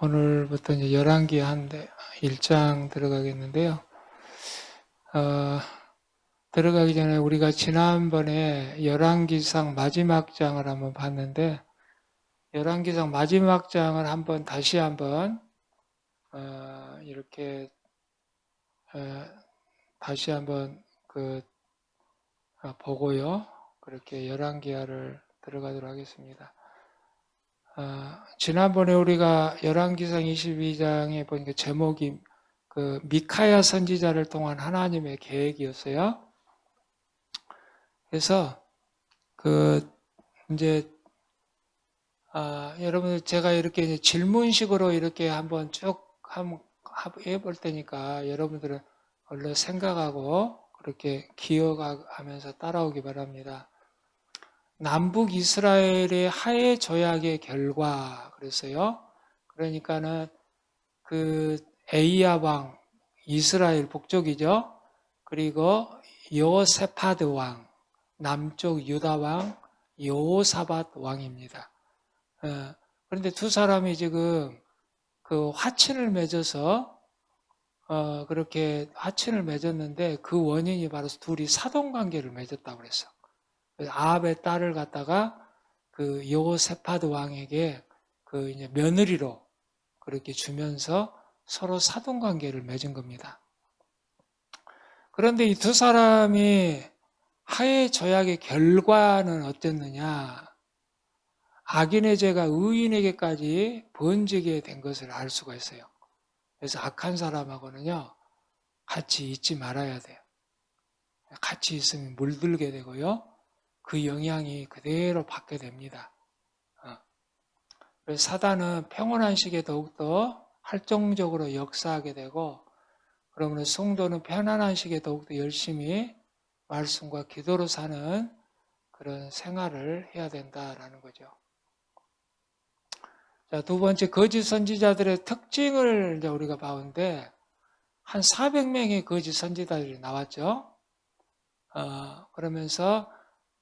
오늘부터 이제 열왕기 한 1장 들어가겠는데요. 들어가기 전에 우리가 지난번에 열왕기상 마지막 장을 한번 봤는데, 열왕기상 마지막 장을 다시 한번 이렇게 다시 한번 보고요. 그렇게 열왕기하를 들어가도록 하겠습니다. 지난번에 우리가 열왕기상 22장에 보니까 제목이 미카야 선지자를 통한 하나님의 계획이었어요. 그래서 이제 여러분들 제가 이렇게 질문식으로 이렇게 한번 쭉 해볼 테니까 여러분들은 얼른 생각하고 그렇게 기억하면서 따라오기 바랍니다. 남북 이스라엘의 하해 조약의 결과 그랬어요. 그러니까는 에이야 왕, 이스라엘 북쪽이죠. 그리고 여호사밧 왕, 남쪽 유다 왕, 여호사밧 왕입니다. 그런데 두 사람이 지금 화친을 맺어서 그렇게 화친을 맺었는데 그 원인이 바로 둘이 사돈 관계를 맺었다고 그랬어. 아합의 딸을 갖다가 여호사밧 왕에게 이제 며느리로 그렇게 주면서 서로 사돈 관계를 맺은 겁니다. 그런데 이 두 사람이 하해 조약의 결과는 어땠느냐? 악인의 죄가 의인에게까지 번지게 된 것을 알 수가 있어요. 그래서 악한 사람하고는요, 같이 있지 말아야 돼요. 같이 있으면 물들게 되고요. 그 영향이 그대로 받게 됩니다. 그래서 사단은 평온한 시기에 더욱더 활동적으로 역사하게 되고, 그러면 성도는 편안한 시기에 더욱더 열심히 말씀과 기도로 사는 그런 생활을 해야 된다라는 거죠. 자, 두 번째, 거짓 선지자들의 특징을 이제 우리가 봤는데, 한 400명의 거짓 선지자들이 나왔죠. 그러면서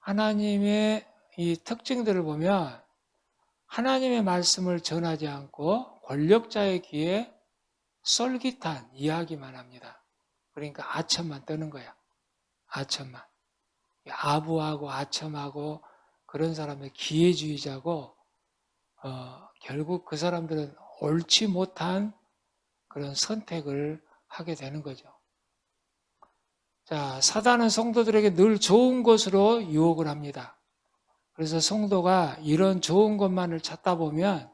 하나님의 이 특징들을 보면 하나님의 말씀을 전하지 않고 권력자의 귀에 쏠깃한 이야기만 합니다. 그러니까 아첨만 떠는 거야. 아첨만. 아부하고 아첨하고 그런 사람의 기회주의자고 결국 그 사람들은 옳지 못한 그런 선택을 하게 되는 거죠. 자, 사단은 성도들에게 늘 좋은 것으로 유혹을 합니다. 그래서 성도가 이런 좋은 것만을 찾다 보면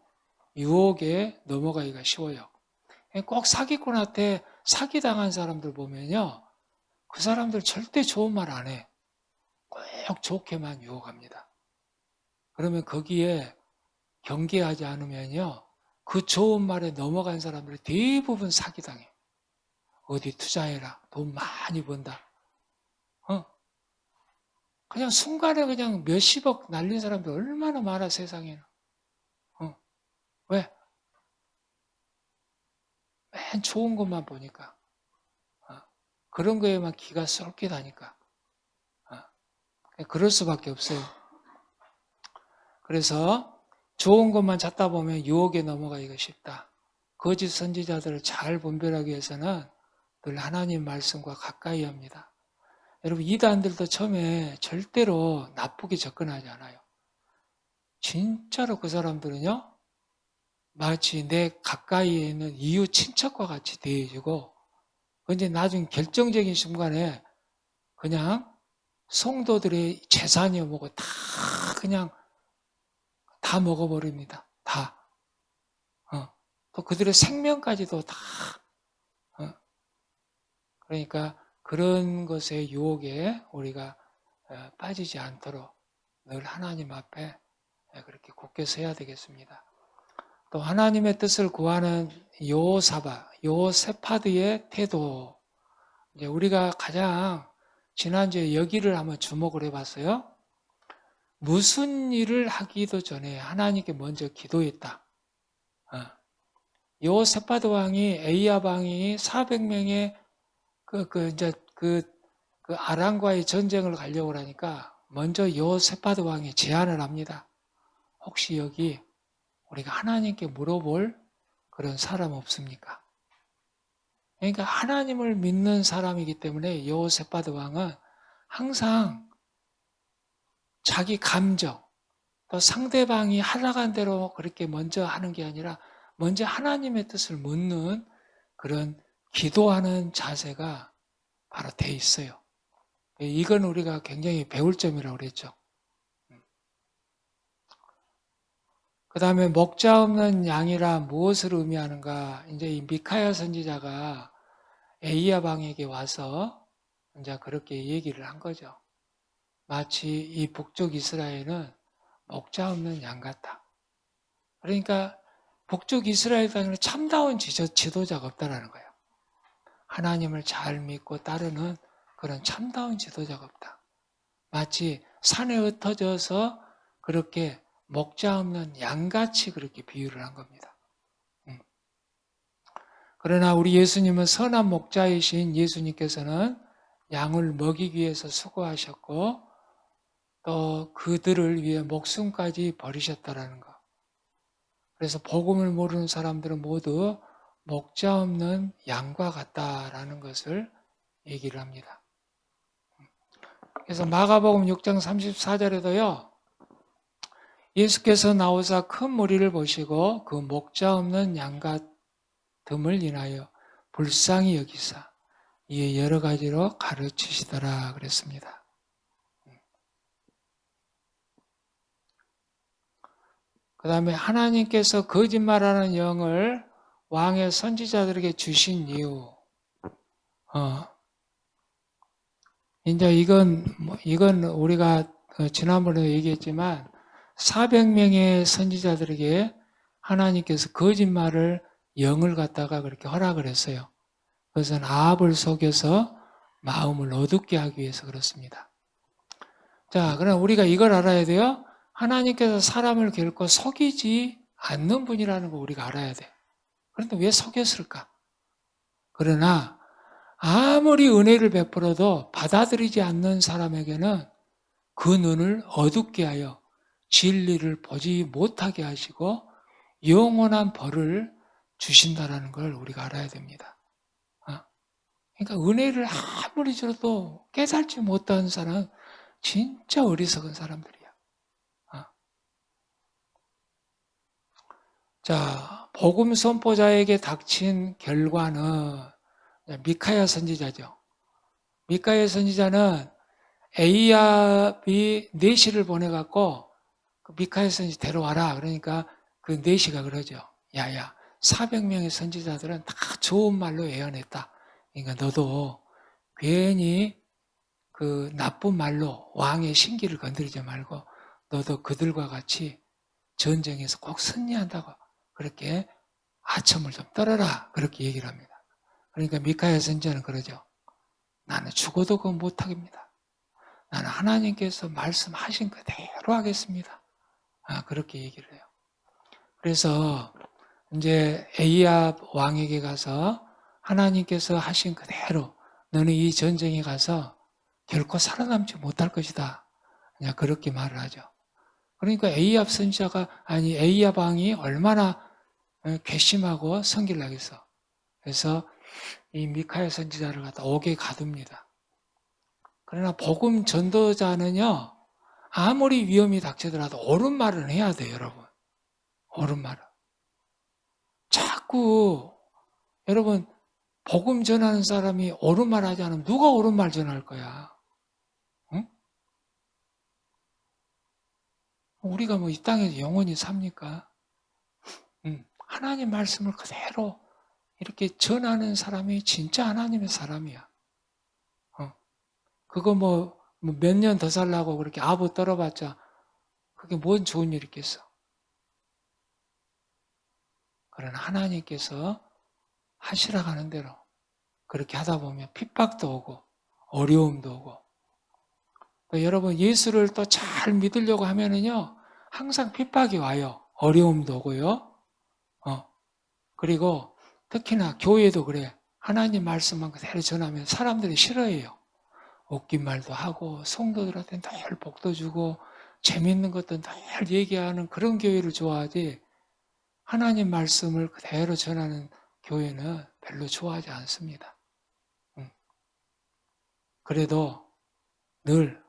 유혹에 넘어가기가 쉬워요. 꼭 사기꾼한테 사기당한 사람들 보면요. 그 사람들 절대 좋은 말 안 해. 꼭 좋게만 유혹합니다. 그러면 거기에 경계하지 않으면요. 그 좋은 말에 넘어간 사람들 대부분 사기당해. 어디 투자해라. 돈 많이 번다. 그냥 순간에 그냥 몇십억 날린 사람들 얼마나 많아 세상에는. 왜? 맨 좋은 것만 보니까. 그런 거에만 기가 쏠깃하니까. 그럴 수밖에 없어요. 그래서 좋은 것만 찾다 보면 유혹에 넘어가기가 쉽다. 거짓 선지자들을 잘 분별하기 위해서는 늘 하나님 말씀과 가까이 합니다. 여러분 이단들도 처음에 절대로 나쁘게 접근하지 않아요. 진짜로 그 사람들은요. 마치 내 가까이에 있는 이웃 친척과 같이 대해주고 근데 나중 결정적인 순간에 그냥 성도들의 재산이여 뭐고 다 그냥 다 먹어버립니다. 다. 또 그들의 생명까지도 다. 그러니까 그런 것의 유혹에 우리가 빠지지 않도록 늘 하나님 앞에 그렇게 굳게 서야 되겠습니다. 또 하나님의 뜻을 구하는 여호사밧의 태도. 이제 우리가 가장 지난주에 여기를 한번 주목을 해봤어요. 무슨 일을 하기도 전에 하나님께 먼저 기도했다. 여호사밧 왕이 에이압 왕이 400명의 아람과의 전쟁을 가려고 하니까 먼저 여호사밧 왕이 제안을 합니다. 혹시 여기 우리가 하나님께 물어볼 그런 사람 없습니까? 그러니까 하나님을 믿는 사람이기 때문에 여호사밧 왕은 항상 자기 감정, 또 상대방이 하라간 대로 그렇게 먼저 하는 게 아니라 먼저 하나님의 뜻을 묻는 그런 기도하는 자세가 바로 돼 있어요. 이건 우리가 굉장히 배울 점이라고 그랬죠. 그 다음에 먹자 없는 양이라 무엇을 의미하는가? 이제 이 미카야 선지자가 에이야 왕에게 와서 이제 그렇게 얘기를 한 거죠. 마치 이 북쪽 이스라엘은 먹자 없는 양 같다. 그러니까 북쪽 이스라엘에는 참다운 지도자가 없다라는 거예요. 하나님을 잘 믿고 따르는 그런 참다운 지도자가 없다. 마치 산에 흩어져서 그렇게 먹자 없는 양같이 그렇게 비유를 한 겁니다. 그러나 우리 예수님은 선한 목자이신 예수님께서는 양을 먹이기 위해서 수고하셨고 또 그들을 위해 목숨까지 버리셨다라는 것. 그래서 복음을 모르는 사람들은 모두 목자 없는 양과 같다라는 것을 얘기를 합니다. 그래서 마가복음 6장 34절에도요. 예수께서 나오사 큰 무리를 보시고 그 목자 없는 양 같음을 인하여 불쌍히 여기사 이에 여러 가지로 가르치시더라 그랬습니다. 그 다음에 하나님께서 거짓말하는 영을 왕의 선지자들에게 주신 이유. 이제 이건 우리가 지난번에 얘기했지만 400명의 선지자들에게 하나님께서 거짓말을 영을 갖다가 그렇게 허락을 했어요. 그것은 아합을 속여서 마음을 어둡게 하기 위해서 그렇습니다. 자, 그럼 우리가 이걸 알아야 돼요. 하나님께서 사람을 결코 속이지 않는 분이라는 거 우리가 알아야 돼. 그런데 왜 속였을까? 그러나 아무리 은혜를 베풀어도 받아들이지 않는 사람에게는 그 눈을 어둡게 하여 진리를 보지 못하게 하시고 영원한 벌을 주신다라는 걸 우리가 알아야 됩니다. 그러니까 은혜를 아무리 줘도 깨닫지 못하는 사람은 진짜 어리석은 사람들이야. 자, 복음 선포자에게 닥친 결과는 미카야 선지자죠. 미카야 선지자는 에이압이 내시를 보내갖고 미카야 선지 데려와라. 그러니까 그 내시가 그러죠. 야야, 400명의 선지자들은 다 좋은 말로 예언했다. 그러니까 너도 괜히 그 나쁜 말로 왕의 신기를 건드리지 말고 너도 그들과 같이 전쟁에서 꼭 승리한다고 그렇게 아첨을 좀 떨어라. 그렇게 얘기를 합니다. 그러니까 미카야 선지자는 그러죠. 나는 죽어도 그거 못하겠습니다. 나는 하나님께서 말씀하신 그대로 하겠습니다. 그렇게 얘기를 해요. 그래서 이제 에이압 왕에게 가서 하나님께서 하신 그대로 너는 이 전쟁에 가서 결코 살아남지 못할 것이다. 그냥 그렇게 말을 하죠. 그러니까 에이압 왕이 얼마나 괘씸하고 성기를 하겠어. 그래서 이 미카야 선지자를 갖다 옥에 가둡니다. 그러나 복음 전도자는요, 아무리 위험이 닥치더라도 옳은 말은 해야 돼요, 여러분. 옳은 말은. 자꾸, 여러분, 복음 전하는 사람이 옳은 말 하지 않으면 누가 옳은 말 전할 거야? 응? 우리가 뭐 이 땅에서 영원히 삽니까? 하나님 말씀을 그대로 이렇게 전하는 사람이 진짜 하나님의 사람이야. 그거 뭐 몇 년 더 살라고 그렇게 아부 떨어봤자 그게 뭔 좋은 일 있겠어. 그러나 하나님께서 하시라고 하는 대로 그렇게 하다 보면 핍박도 오고 어려움도 오고 또 여러분 예수를 또 잘 믿으려고 하면은요 항상 핍박이 와요. 어려움도 오고요. 그리고 특히나 교회도 그래. 하나님 말씀만 그대로 전하면 사람들이 싫어해요. 웃긴 말도 하고 성도들한테 늘 복도 주고 재밌는 것도 늘 얘기하는 그런 교회를 좋아하지 하나님 말씀을 그대로 전하는 교회는 별로 좋아하지 않습니다. 그래도 늘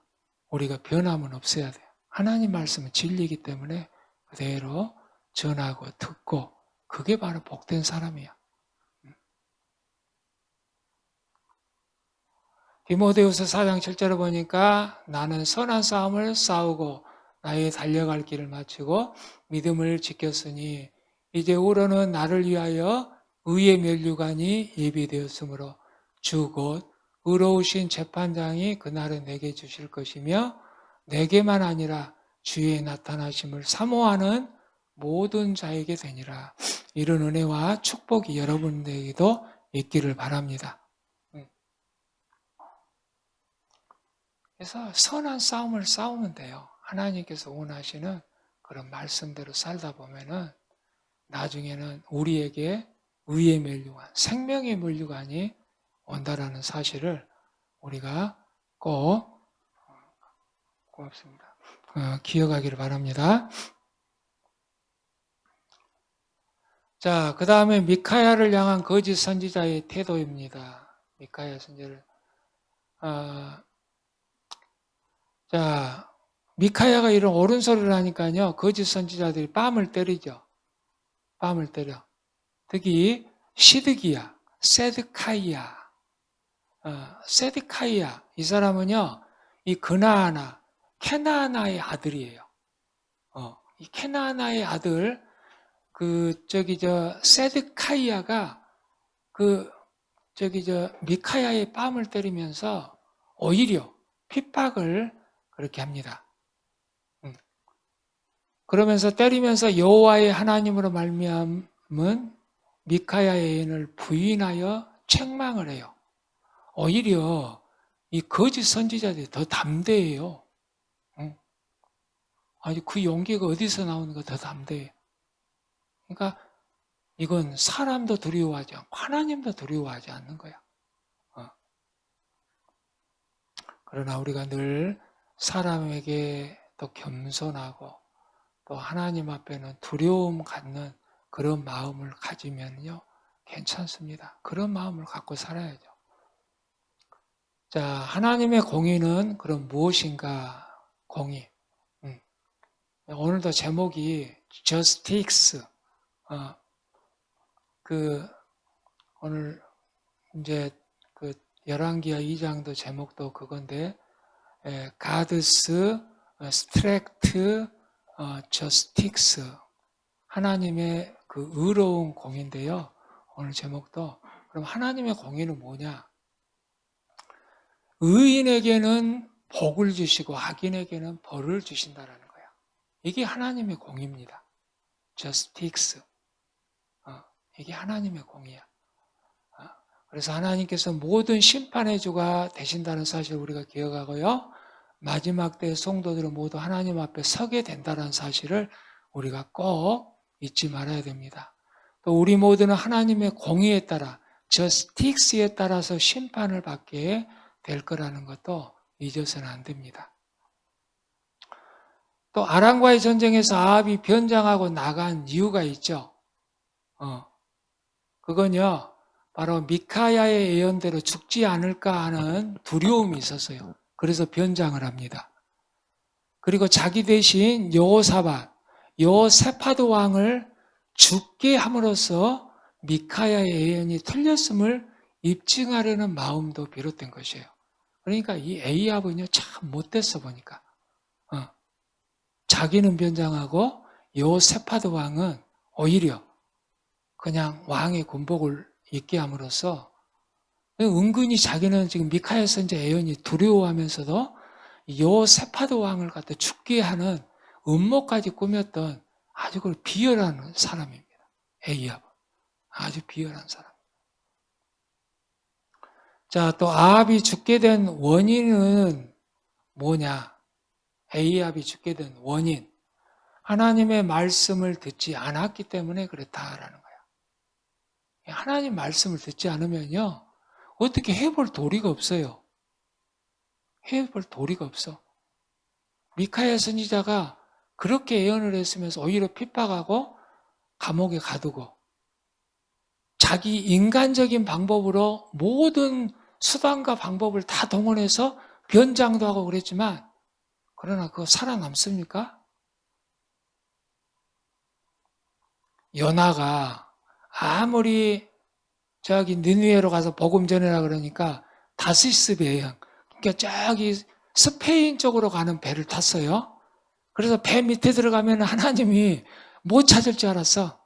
우리가 변함은 없어야 돼요. 하나님 말씀은 진리이기 때문에 그대로 전하고 듣고 그게 바로 복된 사람이야. 디모데후서 4장 7절을 보니까 나는 선한 싸움을 싸우고 나의 달려갈 길을 마치고 믿음을 지켰으니 이제 우러는 나를 위하여 의의 면류관이 예비되었으므로 주 곧 의로우신 재판장이 그날은 내게 주실 것이며 내게만 아니라 주의 나타나심을 사모하는 모든 자에게 되니라. 이런 은혜와 축복이 여러분들에게도 있기를 바랍니다. 그래서 선한 싸움을 싸우면 돼요. 하나님께서 원하시는 그런 말씀대로 살다 보면은 나중에는 우리에게 의의 면류관, 생명의 면류관이 온다라는 사실을 우리가 꼭 고맙습니다. 기억하기를 바랍니다. 자, 그 다음에 미카야를 향한 거짓 선지자의 태도입니다. 미카야 선지자를 자, 미카야가 이런 옳은 소리를 하니까요, 거짓 선지자들이 뺨을 때리죠. 뺨을 때려. 특히 시드기야, 세드카이야, 세드카이야. 이 사람은요, 이 그나아나, 케나아나의 아들이에요. 이 케나아나의 아들, 세드카이야가 미카야의 뺨을 때리면서 오히려 핍박을 그렇게 합니다. 그러면서 때리면서 여호와의 하나님으로 말미암은 미카야의 예언을 부인하여 책망을 해요. 오히려 이 거짓 선지자들이 더 담대해요. 아니 그 용기가 어디서 나오는가 더 담대해. 그러니까 이건 사람도 두려워하지 않고 하나님도 두려워하지 않는 거야. 그러나 우리가 늘 사람에게 또 겸손하고 또 하나님 앞에는 두려움 갖는 그런 마음을 가지면요 괜찮습니다. 그런 마음을 갖고 살아야죠. 자, 하나님의 공의는 그럼 무엇인가? 공의. 오늘도 제목이 Justice. 오늘 이제 열왕기하 2장도 제목도 그건데 God's strict justice. 하나님의 그 의로운 공의인데요. 오늘 제목도 그럼 하나님의 공의는 뭐냐? 의인에게는 복을 주시고 악인에게는 벌을 주신다라는 거야. 이게 하나님의 공의입니다. justice. 이게 하나님의 공의야. 그래서 하나님께서 모든 심판의 주가 되신다는 사실을 우리가 기억하고요. 마지막 때의 성도들은 모두 하나님 앞에 서게 된다는 사실을 우리가 꼭 잊지 말아야 됩니다. 또 우리 모두는 하나님의 공의에 따라 justice에 따라서 심판을 받게 될 거라는 것도 잊어서는 안 됩니다. 또 아람과의 전쟁에서 아합이 변장하고 나간 이유가 있죠. 그건요 바로 미카야의 예언대로 죽지 않을까 하는 두려움이 있었어요. 그래서 변장을 합니다. 그리고 자기 대신 여호세파드 왕을 죽게 함으로써 미카야의 예언이 틀렸음을 입증하려는 마음도 비롯된 것이에요. 그러니까 이 에이압은요 참 못됐어 보니까 자기는 변장하고 여호세파드 왕은 오히려 그냥 왕의 군복을 입게 함으로써 은근히 자기는 지금 미카야 선지 예언이 두려워하면서도 여호세파드 왕을 갖다 죽게 하는 음모까지 꾸몄던 아주 비열한 사람입니다. 에이압은 아주 비열한 사람. 자, 또 아합이 죽게 된 원인은 뭐냐? 에이압이 죽게 된 원인. 하나님의 말씀을 듣지 않았기 때문에 그렇다라는 거예요. 하나님 말씀을 듣지 않으면요. 어떻게 해볼 도리가 없어요. 해볼 도리가 없어. 미카야 선지자가 그렇게 예언을 했으면서 오히려 핍박하고 감옥에 가두고 자기 인간적인 방법으로 모든 수단과 방법을 다 동원해서 변장도 하고 그랬지만 그러나 그거 살아남습니까? 요나가 아무리 저기 니느웨로 가서 복음 전해라 그러니까 다시스 배형, 그러니까 저기 스페인 쪽으로 가는 배를 탔어요. 그래서 배 밑에 들어가면 하나님이 못 찾을 줄 알았어.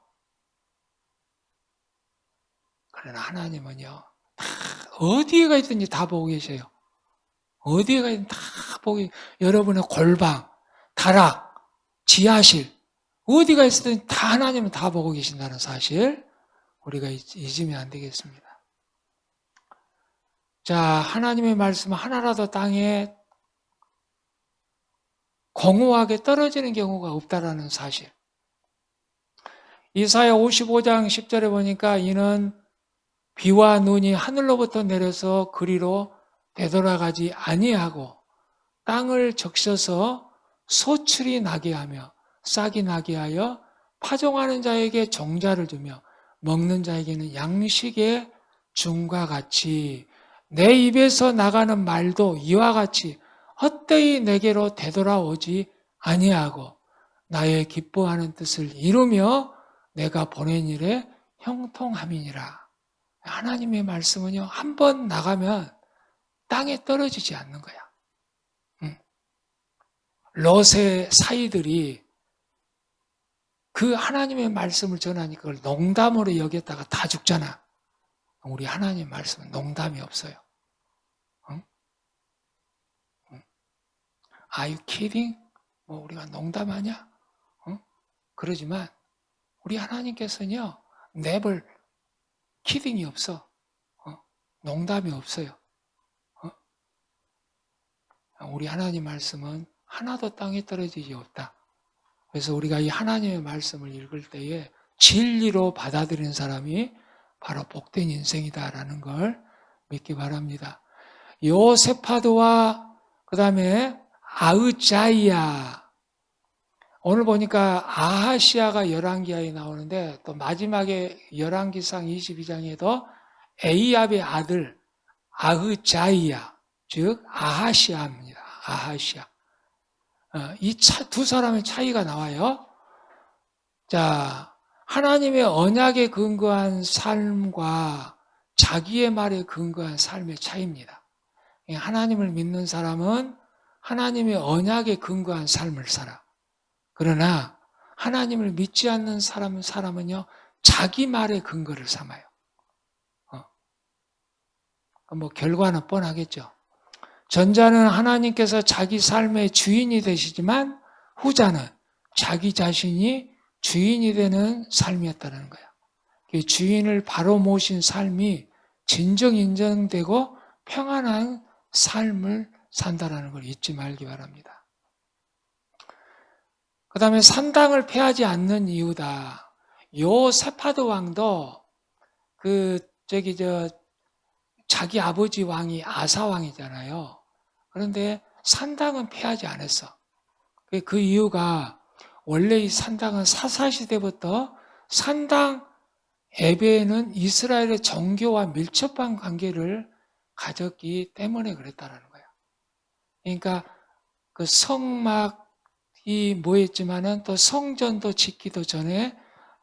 그러나 하나님은요, 다 어디에 가 있든지 다 보고 계셔요. 어디에 가 있든 다 보고, 여러분의 골방, 다락, 지하실, 어디가 있든 다 하나님은 다 보고 계신다는 사실, 우리가 잊으면 안 되겠습니다. 자, 하나님의 말씀은 하나라도 땅에 공허하게 떨어지는 경우가 없다라는 사실. 이사야 55장 10절에 보니까 이는 비와 눈이 하늘로부터 내려서 그리로 되돌아가지 아니하고 땅을 적셔서 소출이 나게 하며 싹이 나게 하여 파종하는 자에게 종자를 주며 먹는 자에게는 양식의 줌과 같이 내 입에서 나가는 말도 이와 같이 헛되이 내게로 되돌아오지 아니하고 나의 기뻐하는 뜻을 이루며 내가 보낸 일에 형통함이니라. 하나님의 말씀은요, 한 번 나가면 땅에 떨어지지 않는 거야. 롯의 사이들이 그 하나님의 말씀을 전하니까 그걸 농담으로 여겼다가 다 죽잖아. 우리 하나님 말씀은 농담이 없어요. 응? Are you kidding? 뭐 우리가 농담하냐? 응? 그러지만 우리 하나님께서는요, never kidding이 없어. 농담이 없어요. 우리 하나님 말씀은 하나도 땅에 떨어지지 없다. 그래서 우리가 이 하나님의 말씀을 읽을 때에 진리로 받아들이는 사람이 바로 복된 인생이다라는 걸 믿기 바랍니다. 요세파드와 그 다음에 아흐자이야. 오늘 보니까 아하시아가 열왕기하에 나오는데 또 마지막에 열왕기상 22장에도 에이압의 아들 아흐자이야, 즉 아하시아입니다. 아하시아. 이 두 사람의 차이가 나와요. 자, 하나님의 언약에 근거한 삶과 자기의 말에 근거한 삶의 차이입니다. 하나님을 믿는 사람은 하나님의 언약에 근거한 삶을 살아. 그러나 하나님을 믿지 않는 사람은요, 자기 말에 근거를 삼아요. 뭐 결과는 뻔하겠죠. 전자는 하나님께서 자기 삶의 주인이 되시지만 후자는 자기 자신이 주인이 되는 삶이었다는 거야. 주인을 바로 모신 삶이 진정 인정되고 평안한 삶을 산다라는 걸 잊지 말기 바랍니다. 그 다음에 산당을 패하지 않는 이유다. 요세파드 왕도 자기 아버지 왕이 아사 왕이잖아요. 그런데 산당은 패하지 않았어. 그 이유가 원래 이 산당은 사사시대부터 산당 예배에는 이스라엘의 정교와 밀접한 관계를 가졌기 때문에 그랬다는 거예요. 그러니까 그 성막이 뭐였지만은 또 성전도 짓기도 전에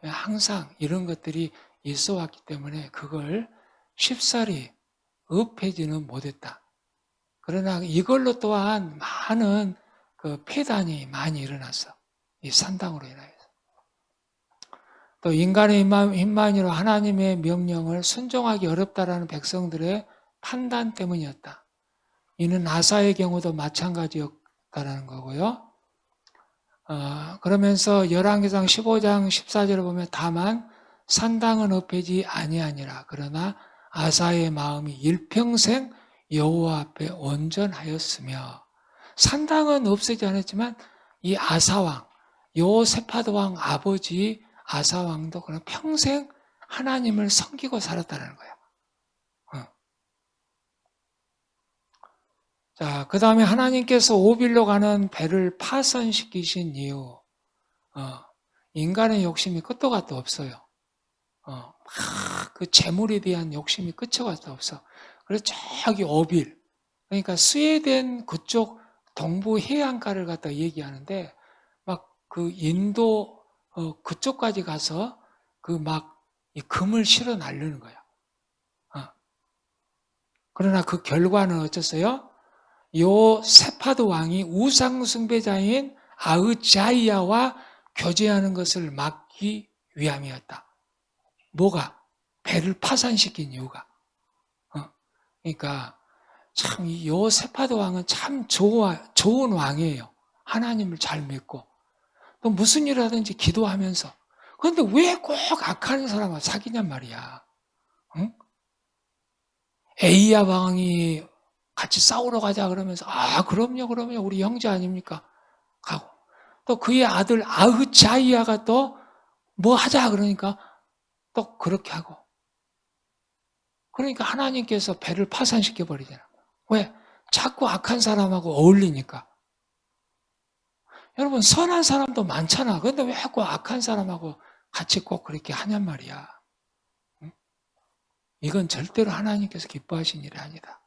항상 이런 것들이 있어 왔기 때문에 그걸 쉽사리 없애지는 못했다. 그러나 이걸로 또한 많은 그 폐단이 많이 일어났어. 이 산당으로 인하여서. 또 인간의 힘만으로 하나님의 명령을 순종하기 어렵다라는 백성들의 판단 때문이었다. 이는 아사의 경우도 마찬가지였다라는 거고요. 그러면서 열왕기상 15장 14절을 보면 다만 산당은 없애지 아니하니라. 그러나 아사의 마음이 일평생 여호와 앞에 온전하였으며 산당은 없애지 않았지만 이 아사왕, 요세파드 왕 아버지 아사왕도 그냥 평생 하나님을 섬기고 살았다는 거야. 자, 그 다음에 하나님께서 오빌로 가는 배를 파선시키신 이유. 인간의 욕심이 끝도 갔도 없어요. 그 재물에 대한 욕심이 끝도 갔도 없어. 그래서 저기 어빌, 그러니까 스웨덴 그쪽 동부 해안가를 갖다 얘기하는데 막 그 인도 그쪽까지 가서 그 막 이 금을 실어 나르는 거야. 그러나 그 결과는 어쩌어요? 요 세파드 왕이 우상 숭배자인 아흐자이야와 교제하는 것을 막기 위함이었다. 뭐가? 배를 파산시킨 이유가. 그러니까 참 요 세파드 왕은 참 좋은 왕이에요. 하나님을 잘 믿고 또 무슨 일을 하든지 기도하면서. 그런데 왜 꼭 악한 사람과 사귀냔 말이야. 응? 에이야 왕이 같이 싸우러 가자 그러면서 그럼요 우리 형제 아닙니까? 가고 또 그의 아들 아흐자이야가 또 뭐 하자 그러니까 또 그렇게 하고 그러니까 하나님께서 배를 파산시켜 버리잖아. 왜? 자꾸 악한 사람하고 어울리니까. 여러분 선한 사람도 많잖아. 그런데 왜 자꾸 악한 사람하고 같이 꼭 그렇게 하냔 말이야. 응? 이건 절대로 하나님께서 기뻐하신 일이 아니다.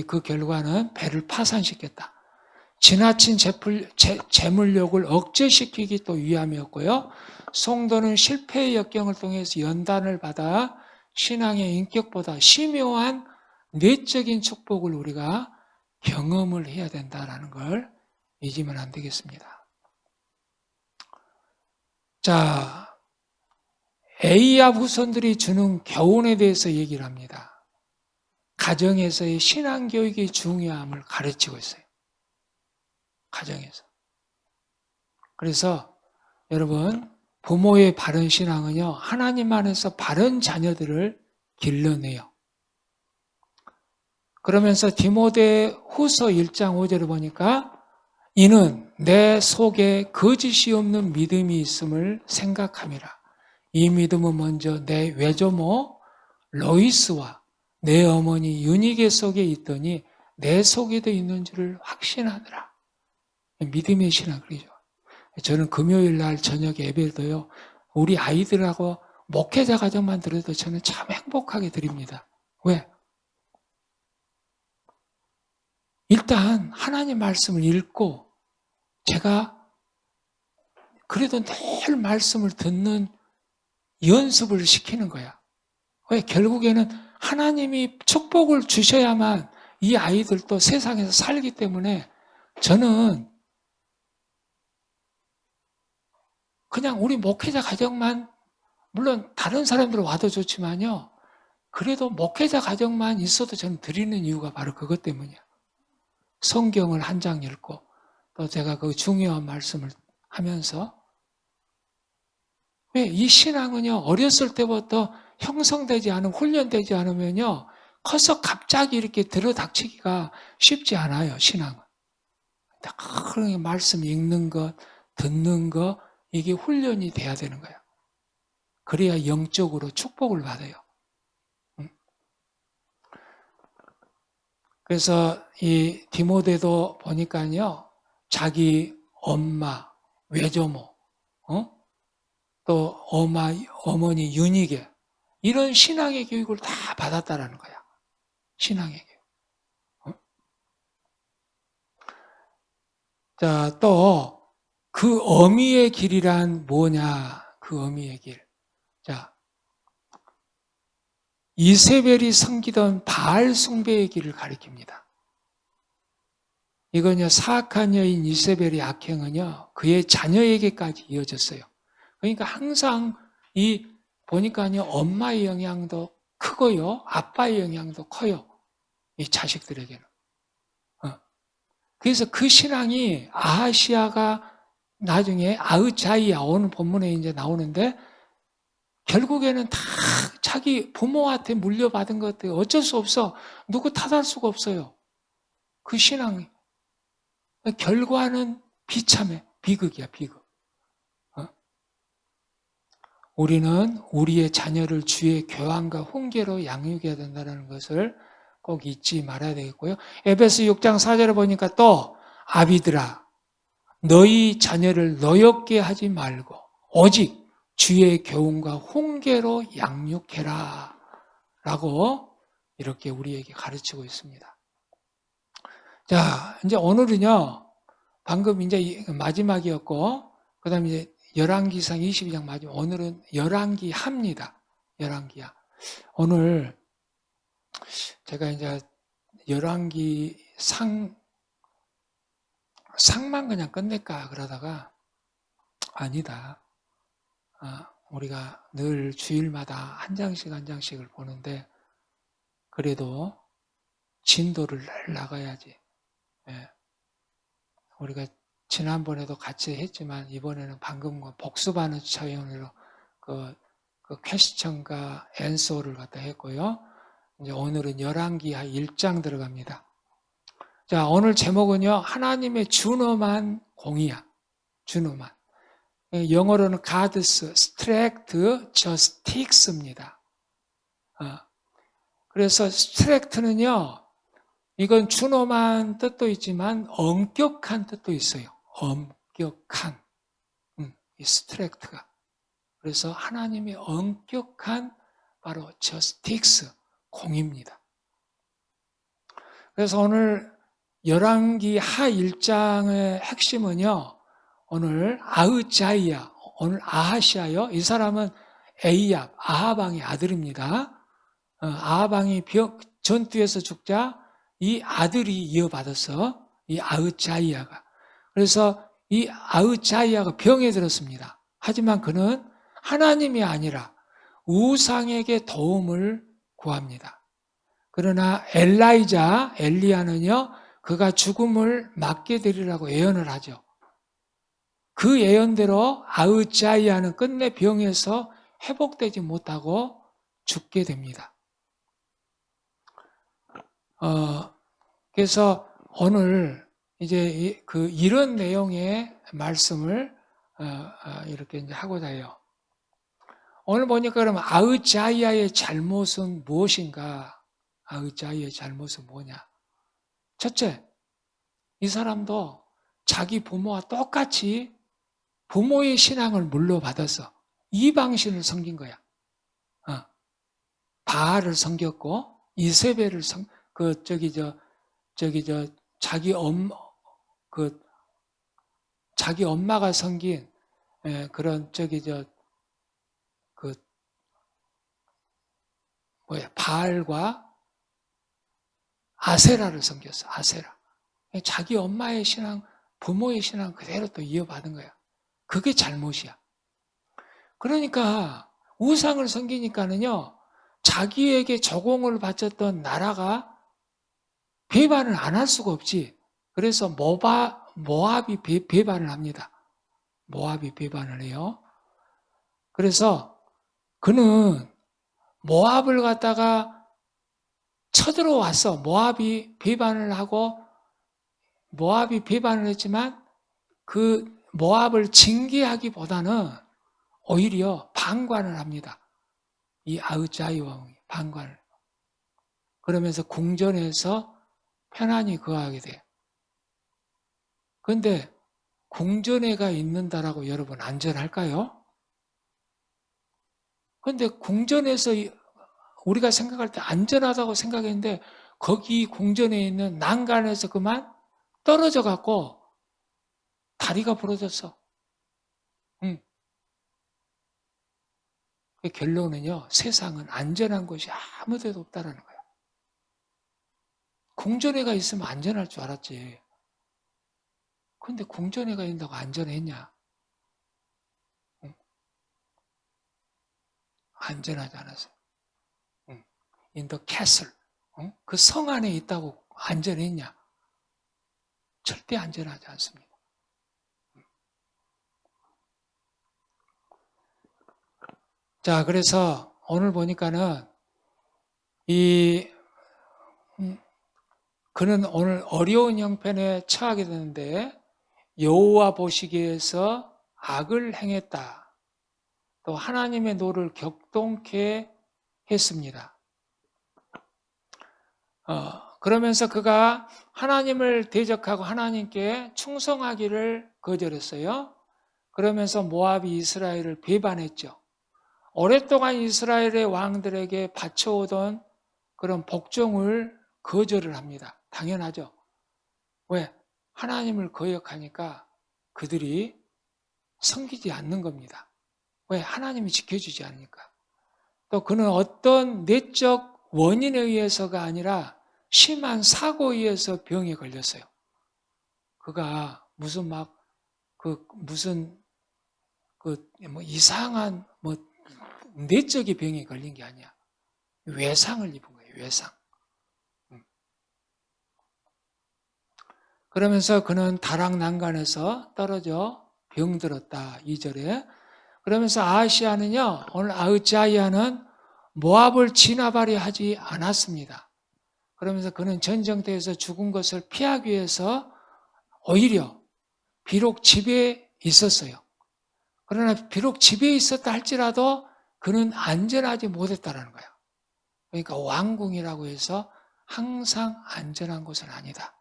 그 결과는 배를 파산시켰다. 지나친 재물욕을 억제시키기 또 위함이었고요. 성도는 실패의 역경을 통해서 연단을 받아 신앙의 인격보다 심오한 내적인 축복을 우리가 경험을 해야 된다는 걸 잊으면 안 되겠습니다. 자, 에이압 후손들이 주는 교훈에 대해서 얘기를 합니다. 가정에서의 신앙교육의 중요함을 가르치고 있어요. 가정에서. 그래서 여러분 부모의 바른 신앙은요 하나님 안에서 바른 자녀들을 길러내요. 그러면서 디모데 후서 1장 5절을 보니까 이는 내 속에 거짓이 없는 믿음이 있음을 생각함이라. 이 믿음은 먼저 내 외조모 로이스와 내 어머니 유니게 속에 있더니 내 속에도 있는 줄을 확신하더라. 믿음의 신앙이죠. 저는 금요일 날 저녁 예배도요, 우리 아이들하고 목회자 가정만 들어도 저는 참 행복하게 드립니다. 왜? 일단 하나님 말씀을 읽고 제가 그래도 늘 말씀을 듣는 연습을 시키는 거야. 왜? 결국에는 하나님이 축복을 주셔야만 이 아이들도 세상에서 살기 때문에 저는 그냥 우리 목회자 가정만, 물론 다른 사람들 와도 좋지만요. 그래도 목회자 가정만 있어도 저는 드리는 이유가 바로 그것 때문이야. 성경을 한 장 읽고 또 제가 그 중요한 말씀을 하면서 왜? 이 신앙은요. 어렸을 때부터 형성되지 않으면 훈련되지 않으면요. 커서 갑자기 이렇게 들어닥치기가 쉽지 않아요. 신앙은. 그러니 말씀 읽는 것, 듣는 것 이게 훈련이 돼야 되는 거예요. 그래야 영적으로 축복을 받아요. 그래서 이 디모데도 보니까요, 자기 엄마, 외조모, 또 어머니 유니게 이런 신앙의 교육을 다 받았다라는 거야. 신앙의 교육. 자, 또 그 어미의 길이란 뭐냐? 그 어미의 길. 자, 이세벨이 섬기던 바알 숭배의 길을 가리킵니다. 이건요, 사악한 여인 이세벨의 악행은요, 그의 자녀에게까지 이어졌어요. 그러니까 항상 보니까요, 엄마의 영향도 크고요, 아빠의 영향도 커요. 이 자식들에게는. 그래서 그 신앙이 아하시아가 나중에 아흐자이야, 오늘 본문에 이제 나오는데, 결국에는 다 자기 부모한테 물려받은 것들 어쩔 수 없어. 누구 탓할 수가 없어요. 그 신앙이. 결과는 비참해. 비극이야, 비극. 우리는 우리의 자녀를 주의 교환과 훈계로 양육해야 된다는 것을 꼭 잊지 말아야 되겠고요. 에베소 6장 4절에 보니까 또 아비들아 너희 자녀를 노엽게 하지 말고 오직 주의 교훈과 훈계로 양육해라 라고 이렇게 우리에게 가르치고 있습니다. 자, 이제 오늘은요, 방금 이제 마지막이었고, 그 다음에 이제 열왕기상 22장 마지막, 오늘은 열왕기하입니다. 열왕기하. 오늘 제가 이제 열왕기 상만 그냥 끝낼까 그러다가 아니다. 우리가 늘 주일마다 한 장씩을 보는데 그래도 진도를 늘 나가야지. 예. 우리가 지난번에도 같이 했지만 이번에는 방금 복습하는 차원으로 그 퀘스천과 앤서를 갖다 했고요. 이제 오늘은 열왕기하 1장 들어갑니다. 자, 오늘 제목은요, 하나님의 준엄한 공의야. 준엄한. 영어로는 God's strict justice입니다. 그래서 strict는요, 이건 준엄한 뜻도 있지만 엄격한 뜻도 있어요. 엄격한. 이 strict가. 그래서 하나님의 엄격한 바로 justice, 공의입니다. 그래서 오늘 열왕기하 1장의 핵심은요, 오늘 아흐자이야, 오늘 아하시아요. 이 사람은 에이압, 아하방의 아들입니다. 아하방이 전투에서 죽자 이 아들이 이어받아서 이 아흐자이야가. 그래서 이 아흐자이야가 병에 들었습니다. 하지만 그는 하나님이 아니라 우상에게 도움을 구합니다. 그러나 엘리야는요, 그가 죽음을 맞게 되리라고 예언을 하죠. 그 예언대로 아흐자이야는 끝내 병에서 회복되지 못하고 죽게 됩니다. 그래서 오늘 이제 이런 내용의 말씀을 이렇게 이제 하고자 해요. 오늘 보니까 그럼 아흐자이야의 잘못은 무엇인가? 아흐자이야의 잘못은 뭐냐? 첫째, 이 사람도 자기 부모와 똑같이 부모의 신앙을 물려받아서 이방신을 섬긴 거야. 바알을 섬겼고 이세벨을 자기 엄마가 섬긴 그런 바알과 아세라를 섬겼어. 아세라. 자기 엄마의 신앙, 부모의 신앙 그대로 또 이어받은 거야. 그게 잘못이야. 그러니까 우상을 섬기니까는요, 자기에게 적용을 바쳤던 나라가 배반을 안 할 수가 없지. 그래서 모압이 배반을 합니다. 모압이 배반을 해요. 그래서 그는 모압을 갖다가 쳐들어왔어. 모압이 배반을 했지만 그 모압을 징계하기보다는 오히려 방관을 합니다. 이 아흐자이 왕이 방관을. 그러면서 궁전에서 편안히 거하게 돼요. 그런데 궁전에가 있는다라고 여러분 안전할까요? 그런데 궁전에서 우리가 생각할 때 안전하다고 생각했는데 거기 궁전에 있는 난간에서 그만 떨어져 갖고 다리가 부러졌어. 그 결론은요, 세상은 안전한 곳이 아무 데도 없다라는 거야. 궁전에가 있으면 안전할 줄 알았지. 근데 궁전에가 있다고 안전했냐? 안전하지 않았어요. In the castle. 그 성 안에 있다고 안전했냐? 절대 안전하지 않습니다. 자, 그래서 오늘 보니까는 그는 오늘 어려운 형편에 처하게 되는데 여호와 보시기에서 악을 행했다. 또 하나님의 노를 격동케 했습니다. 그러면서 그가 하나님을 대적하고 하나님께 충성하기를 거절했어요. 그러면서 모압이 이스라엘을 배반했죠. 오랫동안 이스라엘의 왕들에게 바쳐오던 그런 복종을 거절을 합니다. 당연하죠. 왜? 하나님을 거역하니까 그들이 섬기지 않는 겁니다. 왜? 하나님이 지켜주지 않으니까. 또 그는 어떤 내적 원인에 의해서가 아니라 심한 사고에 의해서 병에 걸렸어요. 그가 무슨 이상한 내적인 병에 걸린 게 아니야. 외상을 입은 거예요. 외상. 그러면서 그는 다락난간에서 떨어져 병들었다. 2절에. 그러면서 아하시아는요, 오늘 아흐자이아는 모압을 진압하려 하지 않았습니다. 그러면서 그는 전쟁터에서 죽은 것을 피하기 위해서 오히려 비록 집에 있었어요. 그러나 비록 집에 있었다 할지라도 그는 안전하지 못했다라는 거예요. 그러니까 왕궁이라고 해서 항상 안전한 곳은 아니다.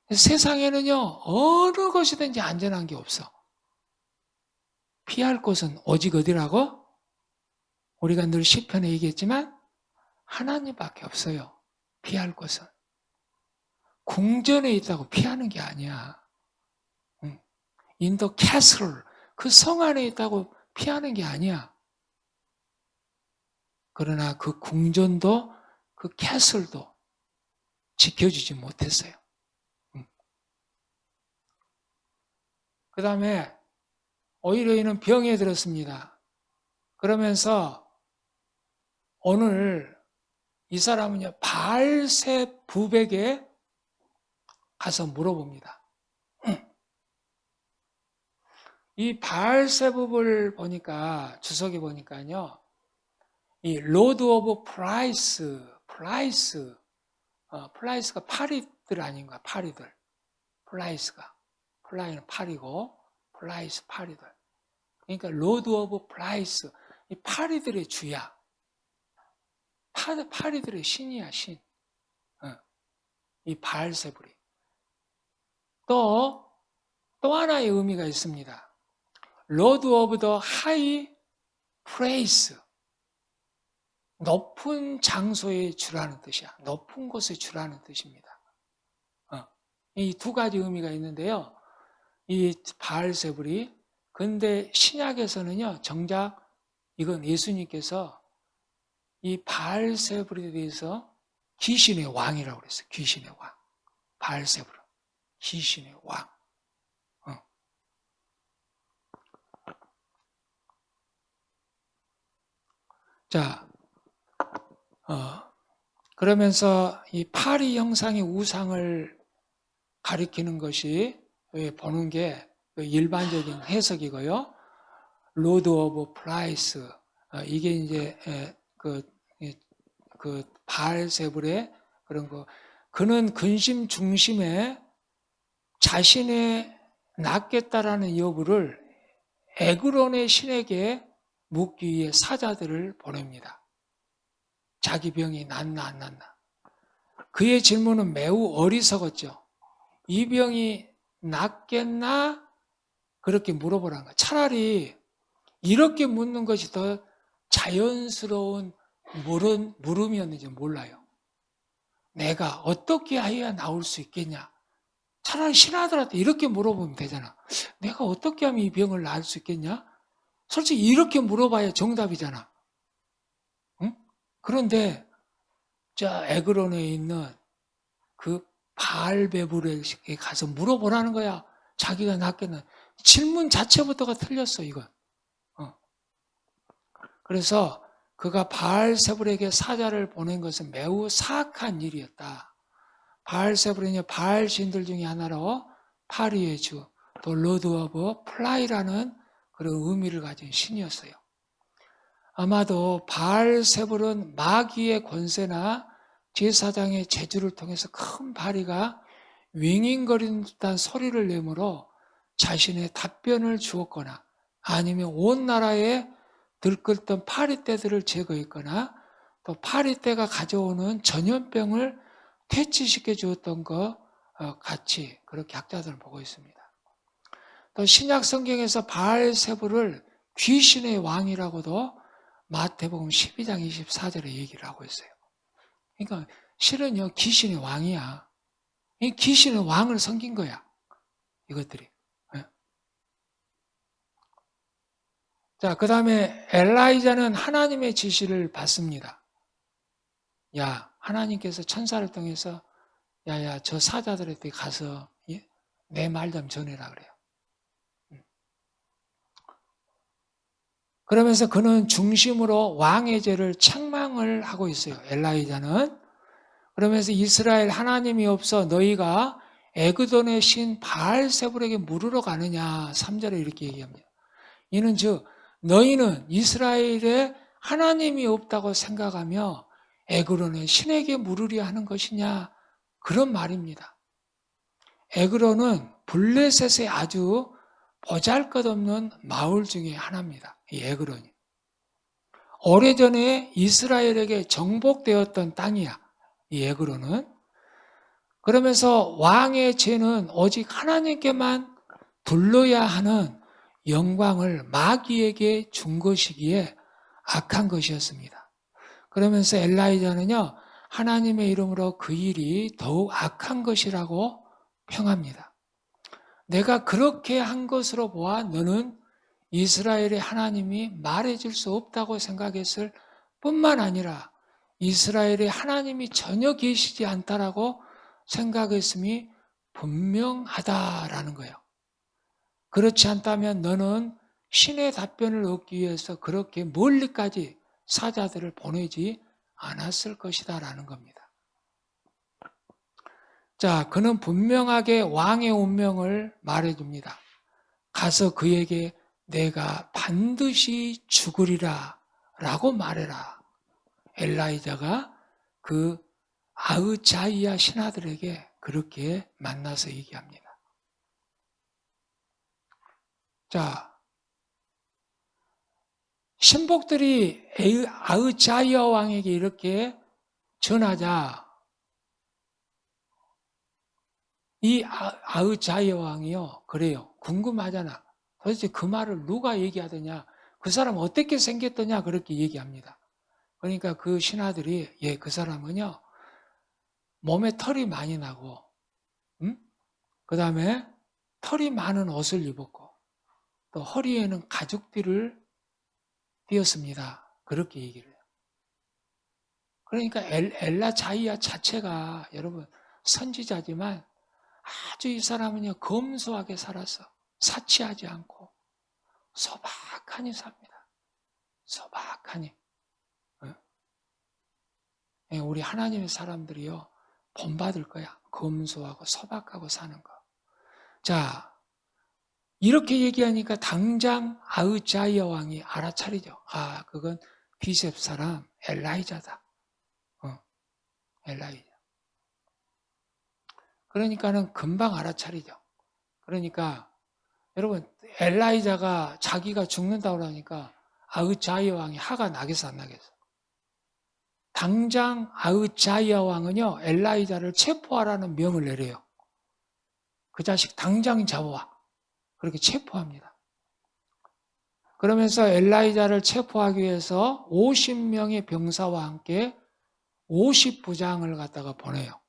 세상에는요, 어느 것이든지 안전한 게 없어. 피할 곳은 오직 어디라고? 우리가 늘 시편에 얘기했지만 하나님밖에 없어요. 피할 곳은. 궁전에 있다고 피하는 게 아니야. 인도 캐슬, 그 성 안에 있다고 피하는 게 아니야. 그러나 그 궁전도 그 캐슬도 지켜주지 못했어요. 그 다음에 오히려 이는 병에 들었습니다. 그러면서 오늘 이 사람은요, 바알세붑에게 가서 물어봅니다. 이 바알세붑을 보니까, 주석에 보니까요, 이 로드 오브 플라이스가 파리들 아닌가, 파리들. 플라이는 파리고, 플라이스 파리들. 그러니까 로드 오브 플라이스, 이 파리들의 주야. 파리들의 신이야, 신. 이 바알세불이. 또 하나의 의미가 있습니다. 로드 오브 더 하이 프레이스. 높은 장소의 주라는 뜻이야. 높은 곳의 주라는 뜻입니다. 이 두 가지 의미가 있는데요. 이 바알세불이 근데 신약에서는요, 정작 이건 예수님께서 이 바알세불에 대해서 귀신의 왕이라고 그랬어요. 귀신의 왕. 바알세불은 귀신의 왕. 자, 그러면서 이 파리 형상의 우상을 가리키는 것이 보는 게 일반적인 해석이고요. 로드 오브 플라이스, 이게 이제 그 바알세불의 그런 거. 그는 근심 중심에 자신의 낫겠다라는 여부를 에그론의 신에게 묻기 위해 사자들을 보냅니다. 자기 병이 낫나 안 낫나. 그의 질문은 매우 어리석었죠. 이 병이 낫겠나? 그렇게 물어보라는 거예요. 차라리 이렇게 묻는 것이 더 자연스러운 물음이었는지 몰라요. 내가 어떻게 해야 나올 수 있겠냐? 차라리 신하들한테 이렇게 물어보면 되잖아. 내가 어떻게 하면 이 병을 나을 수 있겠냐? 솔직히 이렇게 물어봐야 정답이잖아. 응? 그런데 저 에그론에 있는 그 바알베불에 가서 물어보라는 거야. 자기가 낫겠나. 질문 자체부터가 틀렸어, 이건. 그래서 그가 바알세불에게 사자를 보낸 것은 매우 사악한 일이었다. 바알세불은요, 바알 신들 중에 하나로 파리의 주, 또 로드 오브 플라이라는 그런 의미를 가진 신이었어요. 아마도 바알세불은 마귀의 권세나 제사장의 제주를 통해서 큰 파리가 윙윙거리는 듯한 소리를 내므로 자신의 답변을 주었거나 아니면 온 나라에 들끓던 파리떼들을 제거했거나 또 파리떼가 가져오는 전염병을 퇴치시켜 주었던 것 같이 그렇게 학자들은 보고 있습니다. 또 신약 성경에서 바알세불을 귀신의 왕이라고도 마태복음 12장 24절에 얘기를 하고 있어요. 그러니까 실은요, 귀신의 왕이야. 이 귀신의 왕을 섬긴 거야, 이것들이. 자, 그 다음에 엘라이자는 하나님의 지시를 받습니다. 야, 하나님께서 천사를 통해서 야야 저 사자들한테 가서 내 말 좀 전해라 그래요. 그러면서 그는 중심으로 왕의 죄를 책망을 하고 있어요. 엘라이자는. 그러면서 이스라엘 하나님이 없어 너희가 에그돈의 신 바알세불에게 물으러 가느냐. 3절에 이렇게 얘기합니다. 이는 즉 너희는 이스라엘에 하나님이 없다고 생각하며 에그론의 신에게 물으려 하는 것이냐. 그런 말입니다. 에그론은 블레셋의 아주 보잘것없는 마을 중에 하나입니다. 이 에그론이. 오래전에 이스라엘에게 정복되었던 땅이야. 이 에그론은. 그러면서 왕의 죄는 오직 하나님께만 둘러야 하는 영광을 마귀에게 준 것이기에 악한 것이었습니다. 그러면서 엘라이자는요, 하나님의 이름으로 그 일이 더욱 악한 것이라고 평합니다. 내가 그렇게 한 것으로 보아 너는 이스라엘의 하나님이 말해줄 수 없다고 생각했을 뿐만 아니라 이스라엘의 하나님이 전혀 계시지 않다라고 생각했음이 분명하다라는 거예요. 그렇지 않다면 너는 신의 답변을 얻기 위해서 그렇게 멀리까지 사자들을 보내지 않았을 것이다 라는 겁니다. 자, 그는 분명하게 왕의 운명을 말해줍니다. 가서 그에게 내가 반드시 죽으리라 라고 말해라. 엘라이자가 그 아흐자이야 신하들에게 그렇게 만나서 얘기합니다. 자, 신복들이 아흐자이야 왕에게 이렇게 전하자 이 아흐자이야 왕이요, 그래요. 궁금하잖아. 도대체 그 말을 누가 얘기하더냐, 그 사람 어떻게 생겼더냐 그렇게 얘기합니다. 그러니까 그 신하들이 그 사람은요 몸에 털이 많이 나고 그 다음에 털이 많은 옷을 입었고 또 허리에는 가죽띠를 띄었습니다. 그렇게 얘기를 해요. 그러니까 엘라자이야 자체가 여러분 선지자지만 아주 이 사람은요 검소하게 살았어. 사치하지 않고 소박하니 삽니다. 소박하니. 우리 하나님의 사람들이요 본받을 거야. 검소하고 소박하고 사는 거. 자, 이렇게 얘기하니까 당장 아흐자이야 왕이 알아차리죠. 아, 그건 비셉 사람 엘라이자다. 엘라이자. 그러니까는 금방 알아차리죠. 그러니까 여러분 엘라이자가 자기가 죽는다고 그러니까 아흐자이야 왕이 화가 나겠어 안 나겠어? 당장 아흐자이야 왕은요 엘라이자를 체포하라는 명을 내려요. 그 자식 당장 잡아와. 그렇게 체포합니다. 그러면서 엘라이자를 체포하기 위해서 50명의 병사와 함께 50부장을 갖다가 보내요.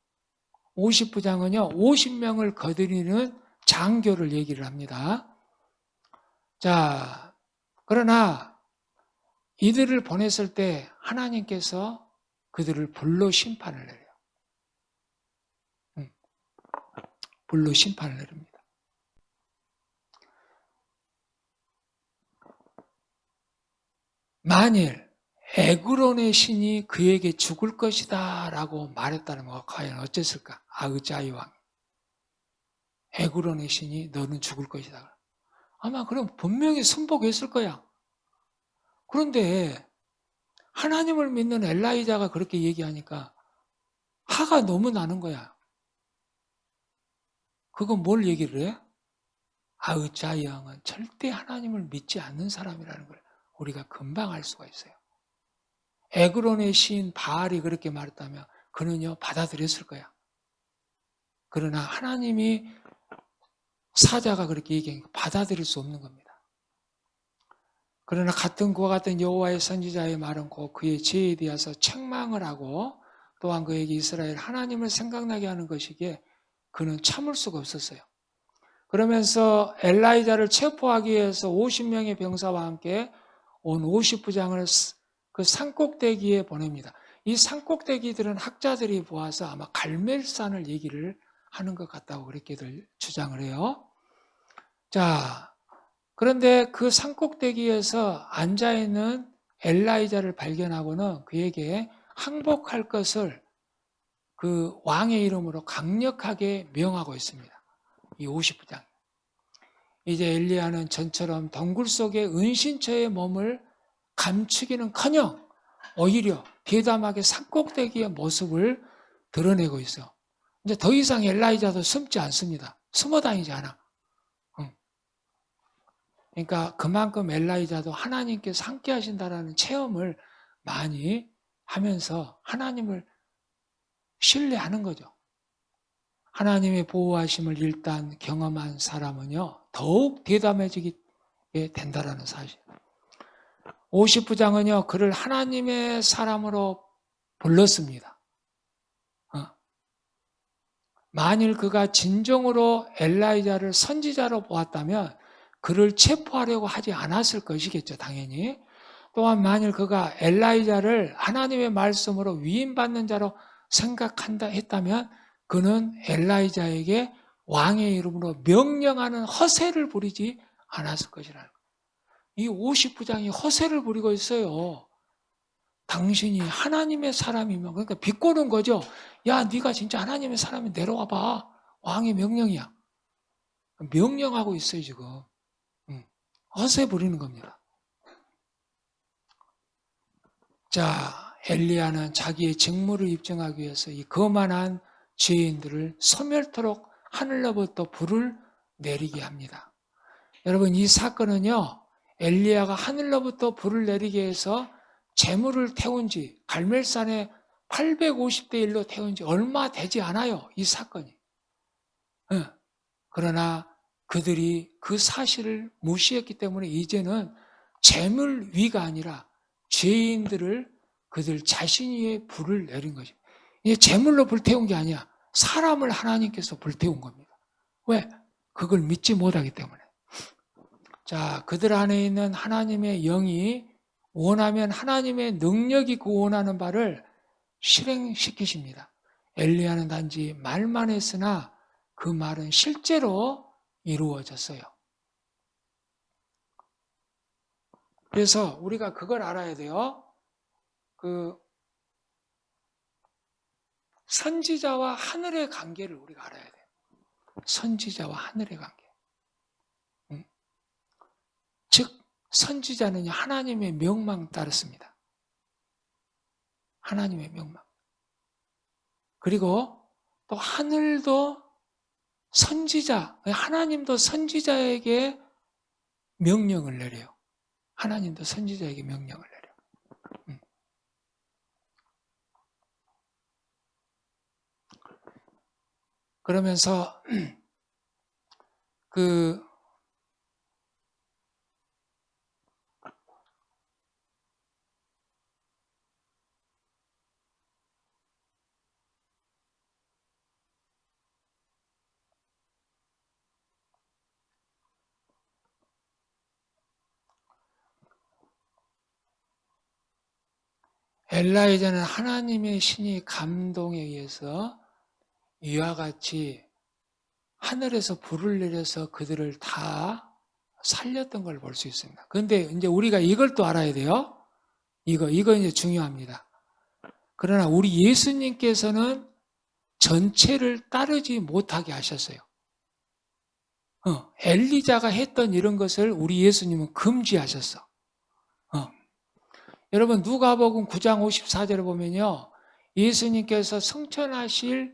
50부장은요 50명을 거느리는 장교를 얘기를 합니다. 자, 그러나 이들을 보냈을 때 하나님께서 그들을 불로 심판을 내려요. 불로 심판을 내립니다. 만일 에그론의 신이 그에게 죽을 것이다 라고 말했다는 거 과연 어땠을까? 아흐자이 왕. 에그론의 신이 너는 죽을 것이다. 아마 그럼 분명히 순복했을 거야. 그런데 하나님을 믿는 엘라이자가 그렇게 얘기하니까 화가 너무 나는 거야. 그건 뭘 얘기를 해? 아흐자이 왕은 절대 하나님을 믿지 않는 사람이라는 걸 우리가 금방 알 수가 있어요. 에그론의 시인 바알이 그렇게 말했다면 그는요 받아들였을 거야. 그러나 하나님이 사자가 그렇게 얘기하니까 받아들일 수 없는 겁니다. 그러나 같은 그와 같은 여호와의 선지자의 말은 곧 그의 죄에 대해서 책망을 하고 또한 그에게 이스라엘 하나님을 생각나게 하는 것이기에 그는 참을 수가 없었어요. 그러면서 엘라이자를 체포하기 위해서 50명의 병사와 함께 온 50부장을 그 산꼭대기에 보냅니다. 이 산꼭대기들은 학자들이 보아서 아마 갈멜산을 얘기를 하는 것 같다고 그렇게들 주장을 해요. 자, 그런데 그 산꼭대기에서 앉아있는 엘라이자를 발견하고는 그에게 항복할 것을 그 왕의 이름으로 강력하게 명하고 있습니다. 이 50부장. 이제 엘리야는 전처럼 덩굴 속에 은신처에 몸을 감추기는커녕 오히려 비담하게 산꼭대기의 모습을 드러내고 있어. 이제 더 이상 엘라이자도 숨지 않습니다. 숨어 다니지 않아. 그러니까 그만큼 엘라이자도 하나님께서 함께 하신다라는 체험을 많이 하면서 하나님을 신뢰하는 거죠. 하나님의 보호하심을 일단 경험한 사람은요, 더욱 대담해지게 된다라는 사실. 50부장은요, 그를 하나님의 사람으로 불렀습니다. 만일 그가 진정으로 엘라이자를 선지자로 보았다면 그를 체포하려고 하지 않았을 것이겠죠, 당연히. 또한 만일 그가 엘라이자를 하나님의 말씀으로 위임받는 자로 생각한다 했다면 그는 엘라이자에게 왕의 이름으로 명령하는 허세를 부리지 않았을 것이라는 거예요. 이 50부장이 허세를 부리고 있어요. 당신이 하나님의 사람이면, 그러니까 비꼬는 거죠. 야, 네가 진짜 하나님의 사람이 내려와 봐. 왕의 명령이야. 명령하고 있어요, 지금. 허세 부리는 겁니다. 자, 엘리야는 자기의 직무를 입증하기 위해서 이 거만한 죄인들을 소멸토록 하늘로부터 불을 내리게 합니다. 여러분, 이 사건은요, 엘리야가 하늘로부터 불을 내리게 해서 재물을 태운 지, 갈멜산에 850대 1로 태운 지 얼마 되지 않아요, 이 사건이. 그러나 그들이 그 사실을 무시했기 때문에 이제는 재물 위가 아니라 죄인들을 그들 자신 위에 불을 내린 거죠. 이게 재물로 불태운 게 아니야. 사람을 하나님께서 불태운 겁니다. 왜? 그걸 믿지 못하기 때문에. 자, 그들 안에 있는 하나님의 영이 원하면 하나님의 능력이 그 원하는 바를 실행시키십니다. 엘리야는 단지 말만 했으나 그 말은 실제로 이루어졌어요. 그래서 우리가 그걸 알아야 돼요. 그 선지자와 하늘의 관계를 우리가 알아야 돼요. 선지자와 하늘의 관계. 즉 선지자는 하나님의 명망 따랐습니다. 하나님의 명망. 그리고 또 하늘도 선지자, 하나님도 선지자에게 명령을 내려요. 하나님도 선지자에게 명령을 내려요. 그러면서 그 엘라이자는 하나님의 신이 감동에 의해서 이와 같이 하늘에서 불을 내려서 그들을 다 살렸던 걸 볼 수 있습니다. 그런데 이제 우리가 이걸 또 알아야 돼요. 이거 이제 중요합니다. 그러나 우리 예수님께서는 전체를 따르지 못하게 하셨어요. 엘리자가 했던 이런 것을 우리 예수님은 금지하셨어. 여러분 누가복음 9장 54절을 보면요. 예수님께서 승천하실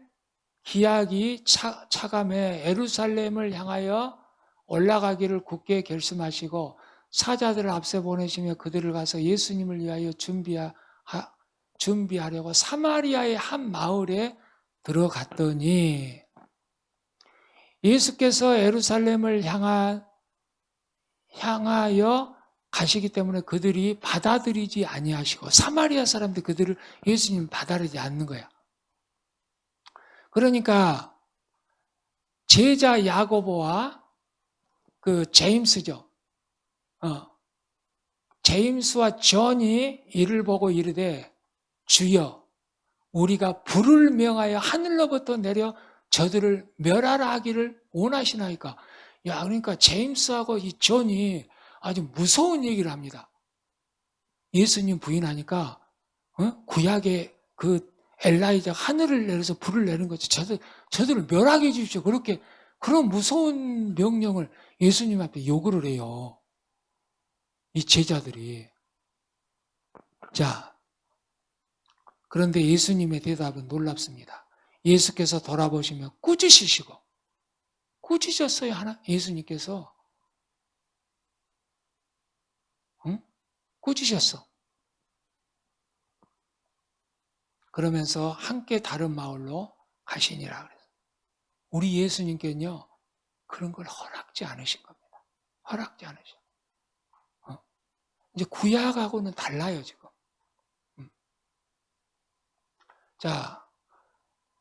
기약이 차감해 예루살렘을 향하여 올라가기를 굳게 결심하시고 사자들을 앞서 보내시며 그들을 가서 예수님을 위하여 준비하려고 사마리아의 한 마을에 들어갔더니 예수께서 예루살렘을 향하여 가시기 때문에 그들이 받아들이지 아니하시고 사마리아 사람들 그들을 예수님 받아들이지 않는 거야. 그러니까 제자 야고보와 그 제임스죠. 제임스와 존이 이를 보고 이르되 주여 우리가 불을 명하여 하늘로부터 내려 저들을 멸하라 하기를 원하시나이까. 야, 그러니까 제임스하고 이 존이 아주 무서운 얘기를 합니다. 예수님 부인하니까 구약의 그 엘라이자 하늘을 내려서 불을 내는 거죠. 저들을 멸하게 해주십시오. 그렇게 그런 무서운 명령을 예수님 앞에 요구를 해요. 이 제자들이. 자, 그런데 예수님의 대답은 놀랍습니다. 예수께서 돌아보시며 꾸짖으시고, 꾸짖었어요, 예수님께서. 응? 꾸짖었어. 그러면서 함께 다른 마을로 가시니라 그래서. 우리 예수님께는요, 그런 걸 허락지 않으신 겁니다. 허락지 않으신. 이제 구약하고는 달라요, 지금. 자,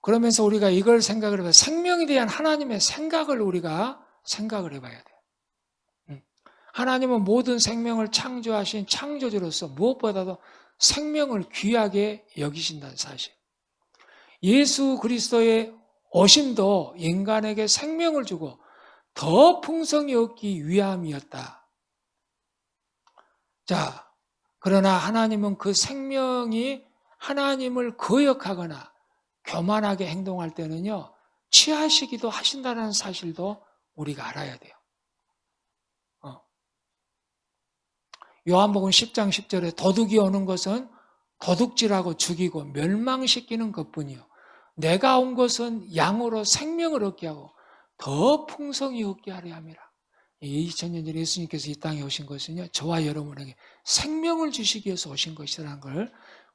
그러면서 우리가 이걸 생각을 해봐요. 생명에 대한 하나님의 생각을 우리가 생각을 해봐야 돼요. 하나님은 모든 생명을 창조하신 창조주로서 무엇보다도 생명을 귀하게 여기신다는 사실. 예수 그리스도의 오심도 인간에게 생명을 주고 더 풍성히 얻기 위함이었다. 자, 그러나 하나님은 그 생명이 하나님을 거역하거나 교만하게 행동할 때는요, 취하시기도 하신다는 사실도 우리가 알아야 돼요. 요한복음 10장 10절에 도둑이 오는 것은 도둑질하고 죽이고 멸망시키는 것뿐이요. 내가 온 것은 양으로 생명을 얻게 하고 더 풍성히 얻게 하려 함이라. 2000년 전에 예수님께서 이 땅에 오신 것은요, 저와 여러분에게 생명을 주시기 위해서 오신 것이라는 걸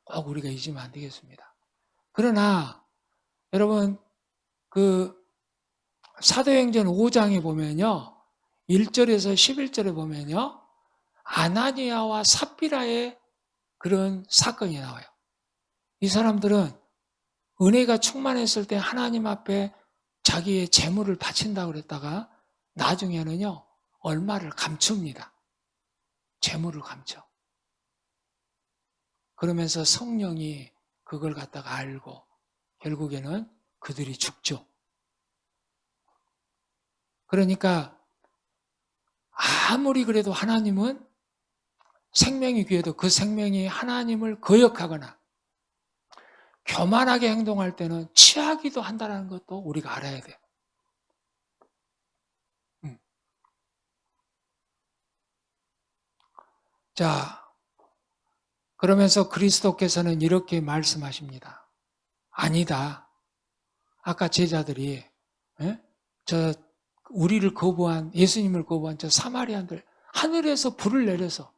꼭 우리가 잊으면 안 되겠습니다. 그러나 여러분 그 사도행전 5장에 보면요, 1절에서 11절에 보면요, 아나니아와 삽비라의 그런 사건이 나와요. 이 사람들은 은혜가 충만했을 때 하나님 앞에 자기의 재물을 바친다고 그랬다가 나중에는요, 얼마를 감춥니다. 재물을 감춰. 그러면서 성령이 그걸 갖다가 알고 결국에는 그들이 죽죠. 그러니까 아무리 그래도 하나님은 생명이 귀해도 그 생명이 하나님을 거역하거나 교만하게 행동할 때는 취하기도 한다는 것도 우리가 알아야 돼요. 자, 그러면서 그리스도께서는 이렇게 말씀하십니다. 아니다. 아까 제자들이 우리를 거부한, 예수님을 거부한 저 사마리아인들 하늘에서 불을 내려서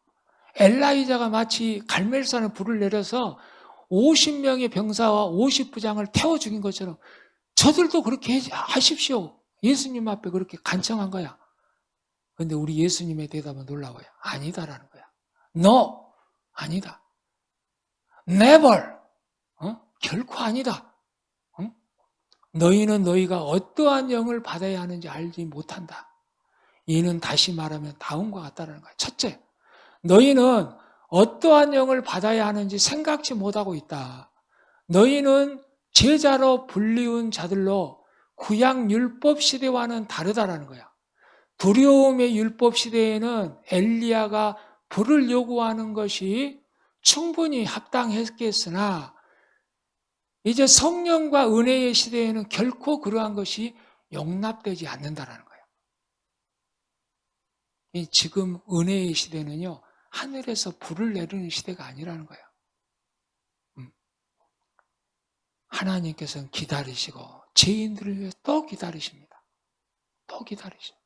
엘라이자가 마치 갈멜산에 불을 내려서 50명의 병사와 50부장을 태워 죽인 것처럼 저들도 그렇게 하십시오. 예수님 앞에 그렇게 간청한 거야. 그런데 우리 예수님의 대답은 놀라워요. 아니다라는 거야. No! 아니다. Never! 결코 아니다. 너희는 너희가 어떠한 영을 받아야 하는지 알지 못한다. 이는 다시 말하면 다음과 같다는 거야. 첫째, 너희는 어떠한 영을 받아야 하는지 생각지 못하고 있다. 너희는 제자로 불리운 자들로 구약 율법 시대와는 다르다라는 거야. 두려움의 율법 시대에는 엘리야가 불을 요구하는 것이 충분히 합당했겠으나 이제 성령과 은혜의 시대에는 결코 그러한 것이 용납되지 않는다라는 거예요. 지금 은혜의 시대는요, 하늘에서 불을 내리는 시대가 아니라는 거예요. 하나님께서는 기다리시고 죄인들을 위해 또 기다리십니다. 또 기다리십니다.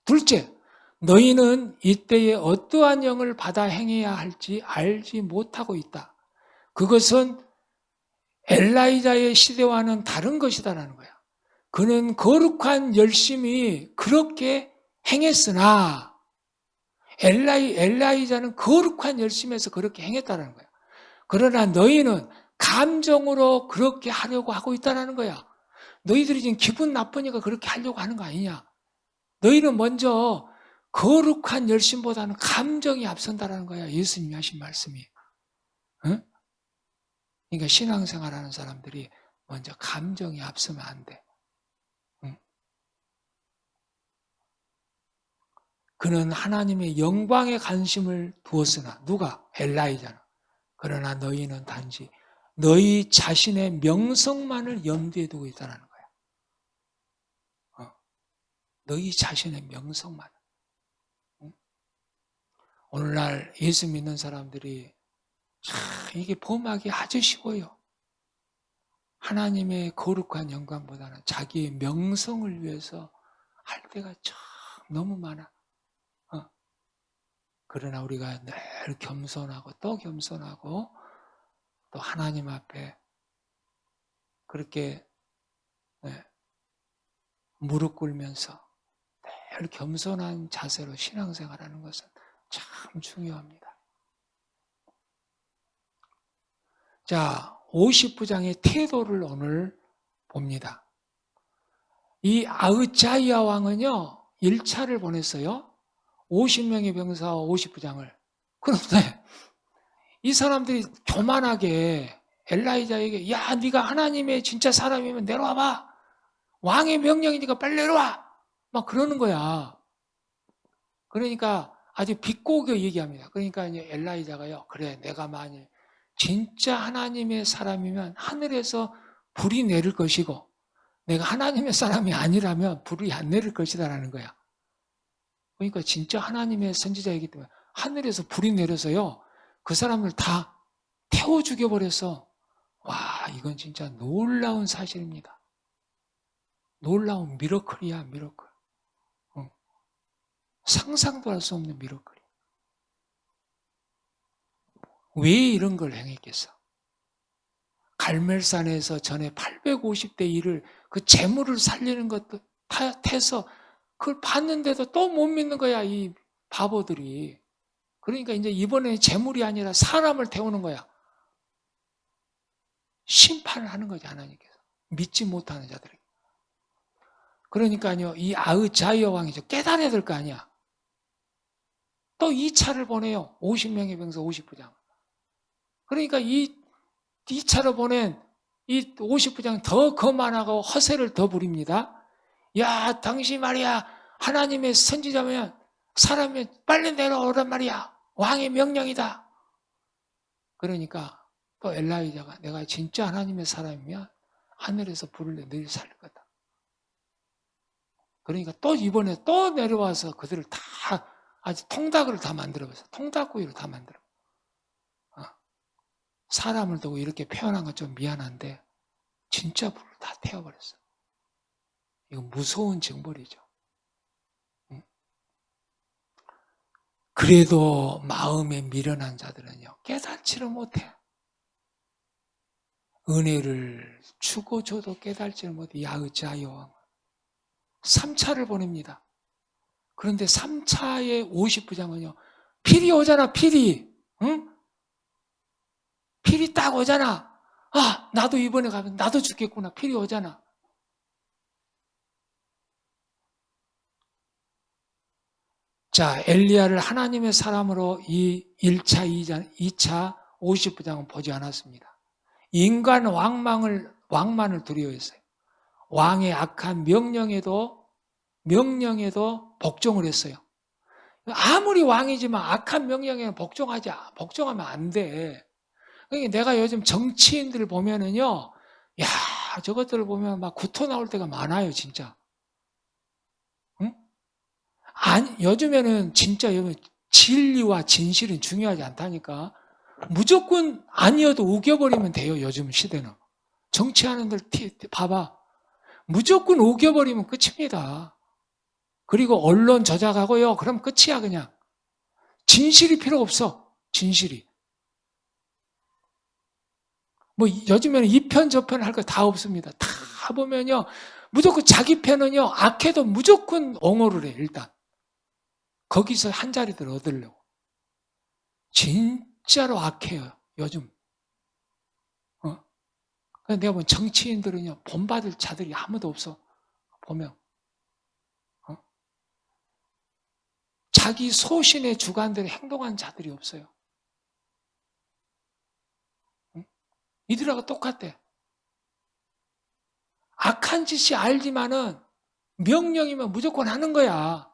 둘째, 너희는 이때에 어떠한 영을 받아 행해야 할지 알지 못하고 있다. 그것은 엘라이자의 시대와는 다른 것이다라는 거야. 그는 거룩한 열심히 그렇게 행했으나 엘라이자는 거룩한 열심에서 그렇게 행했다는 거야. 그러나 너희는 감정으로 그렇게 하려고 하고 있다는 거야. 너희들이 지금 기분 나쁘니까 그렇게 하려고 하는 거 아니냐. 너희는 먼저 거룩한 열심보다는 감정이 앞선다는 거야. 예수님이 하신 말씀이. 응? 그러니까 신앙생활하는 사람들이 먼저 감정이 앞서면 안 돼. 응? 그는 하나님의 영광에 관심을 두었으나 누가? 엘라이자는. 그러나 너희는 단지 너희 자신의 명성만을 염두에 두고 있다는 거야. 너희 자신의 명성만. 응? 오늘날 예수 믿는 사람들이 이게 범하기 아주 쉬워요. 하나님의 거룩한 영광보다는 자기의 명성을 위해서 할 때가 참 너무 많아. 그러나 우리가 늘 겸손하고 또 겸손하고 또 하나님 앞에 그렇게 무릎 꿇으면서 늘 겸손한 자세로 신앙생활하는 것은 참 중요합니다. 자, 50부장의 태도를 오늘 봅니다. 이 아흐자이야 왕은요, 1차를 보냈어요. 50명의 병사와 50부장을. 그런데 이 사람들이 교만하게 엘라이자에게 야, 네가 하나님의 진짜 사람이면 내려와봐. 왕의 명령이니까 빨리 내려와. 막 그러는 거야. 그러니까 아주 비꼬게 얘기합니다. 그러니까 이제 엘라이자가요, 그래, 내가 만일 진짜 하나님의 사람이면 하늘에서 불이 내릴 것이고 내가 하나님의 사람이 아니라면 불이 안 내릴 것이다라는 거야. 그러니까 진짜 하나님의 선지자이기 때문에 하늘에서 불이 내려서요, 그 사람을 다 태워 죽여버렸어. 와, 이건 진짜 놀라운 사실입니다. 놀라운 미러클이야, 미러클. 상상도 할 수 없는 미러클이야. 왜 이런 걸 행했겠어? 갈멜산에서 전에 850대 1을 그 재물을 살리는 것도 태서 그걸 봤는데도 또 못 믿는 거야, 이 바보들이. 그러니까 이제 이번에 재물이 아니라 사람을 태우는 거야. 심판을 하는 거지, 하나님께서. 믿지 못하는 자들에게. 그러니까요, 이 아흐자이야 왕이 깨달아야 될 거 아니야. 또 2차를 보내요. 50명의 병사 50부장. 그러니까 이 2차로 보낸 이 50부장 더 거만하고 허세를 더 부립니다. 야, 당신 말이야, 하나님의 선지자면 사람이 빨리 내려오란 말이야. 왕의 명령이다. 그러니까 또 엘라이자가 내가 진짜 하나님의 사람이면 하늘에서 불을 내 너희를 살릴 거다. 그러니까 또 이번에 또 내려와서 그들을 다 아주 통닭을 다 만들어버렸어. 통닭구이를 다 만들어. 사람을 두고 이렇게 표현한 건 좀 미안한데 진짜 불을 다 태워버렸어. 이거 무서운 징벌이죠. 그래도 마음에 미련한 자들은요, 깨닫지를 못해. 은혜를 주고 줘도 깨닫지를 못해. 야흐자이야 왕은 3차를 보냅니다. 그런데 3차의 50부장은요, 필이 오잖아, 필이. 응? 필이 딱 오잖아. 아, 나도 이번에 가면 나도 죽겠구나. 필이 오잖아. 자, 엘리야를 하나님의 사람으로 이 1차, 2차 50부장은 보지 않았습니다. 인간 왕만을 두려워했어요. 왕의 악한 명령에도 복종을 했어요. 아무리 왕이지만 악한 명령에 복종하면 안 돼. 그러니까 내가 요즘 정치인들을 보면은요, 야, 저것들을 보면 막 구토 나올 때가 많아요, 진짜. 응? 아니, 요즘에는 진짜 진리와 진실은 중요하지 않다니까. 무조건 아니어도 우겨버리면 돼요, 요즘 시대는. 정치하는 들 봐봐. 무조건 우겨버리면 끝입니다. 그리고 언론 조작하고요, 그럼 끝이야, 그냥. 진실이 필요 없어, 진실이. 뭐 요즘에는 이편 저편 할 거 다 없습니다. 다 보면요, 무조건 자기 편은요, 악해도 무조건 옹호를 해, 일단. 거기서 한 자리들 얻으려고. 진짜로 악해요, 요즘. 내가 보면 정치인들은요, 본받을 자들이 아무도 없어. 보면. 자기 소신의 주관대로 행동한 자들이 없어요. 이들하고 똑같대. 악한 짓이 알지만은 명령이면 무조건 하는 거야.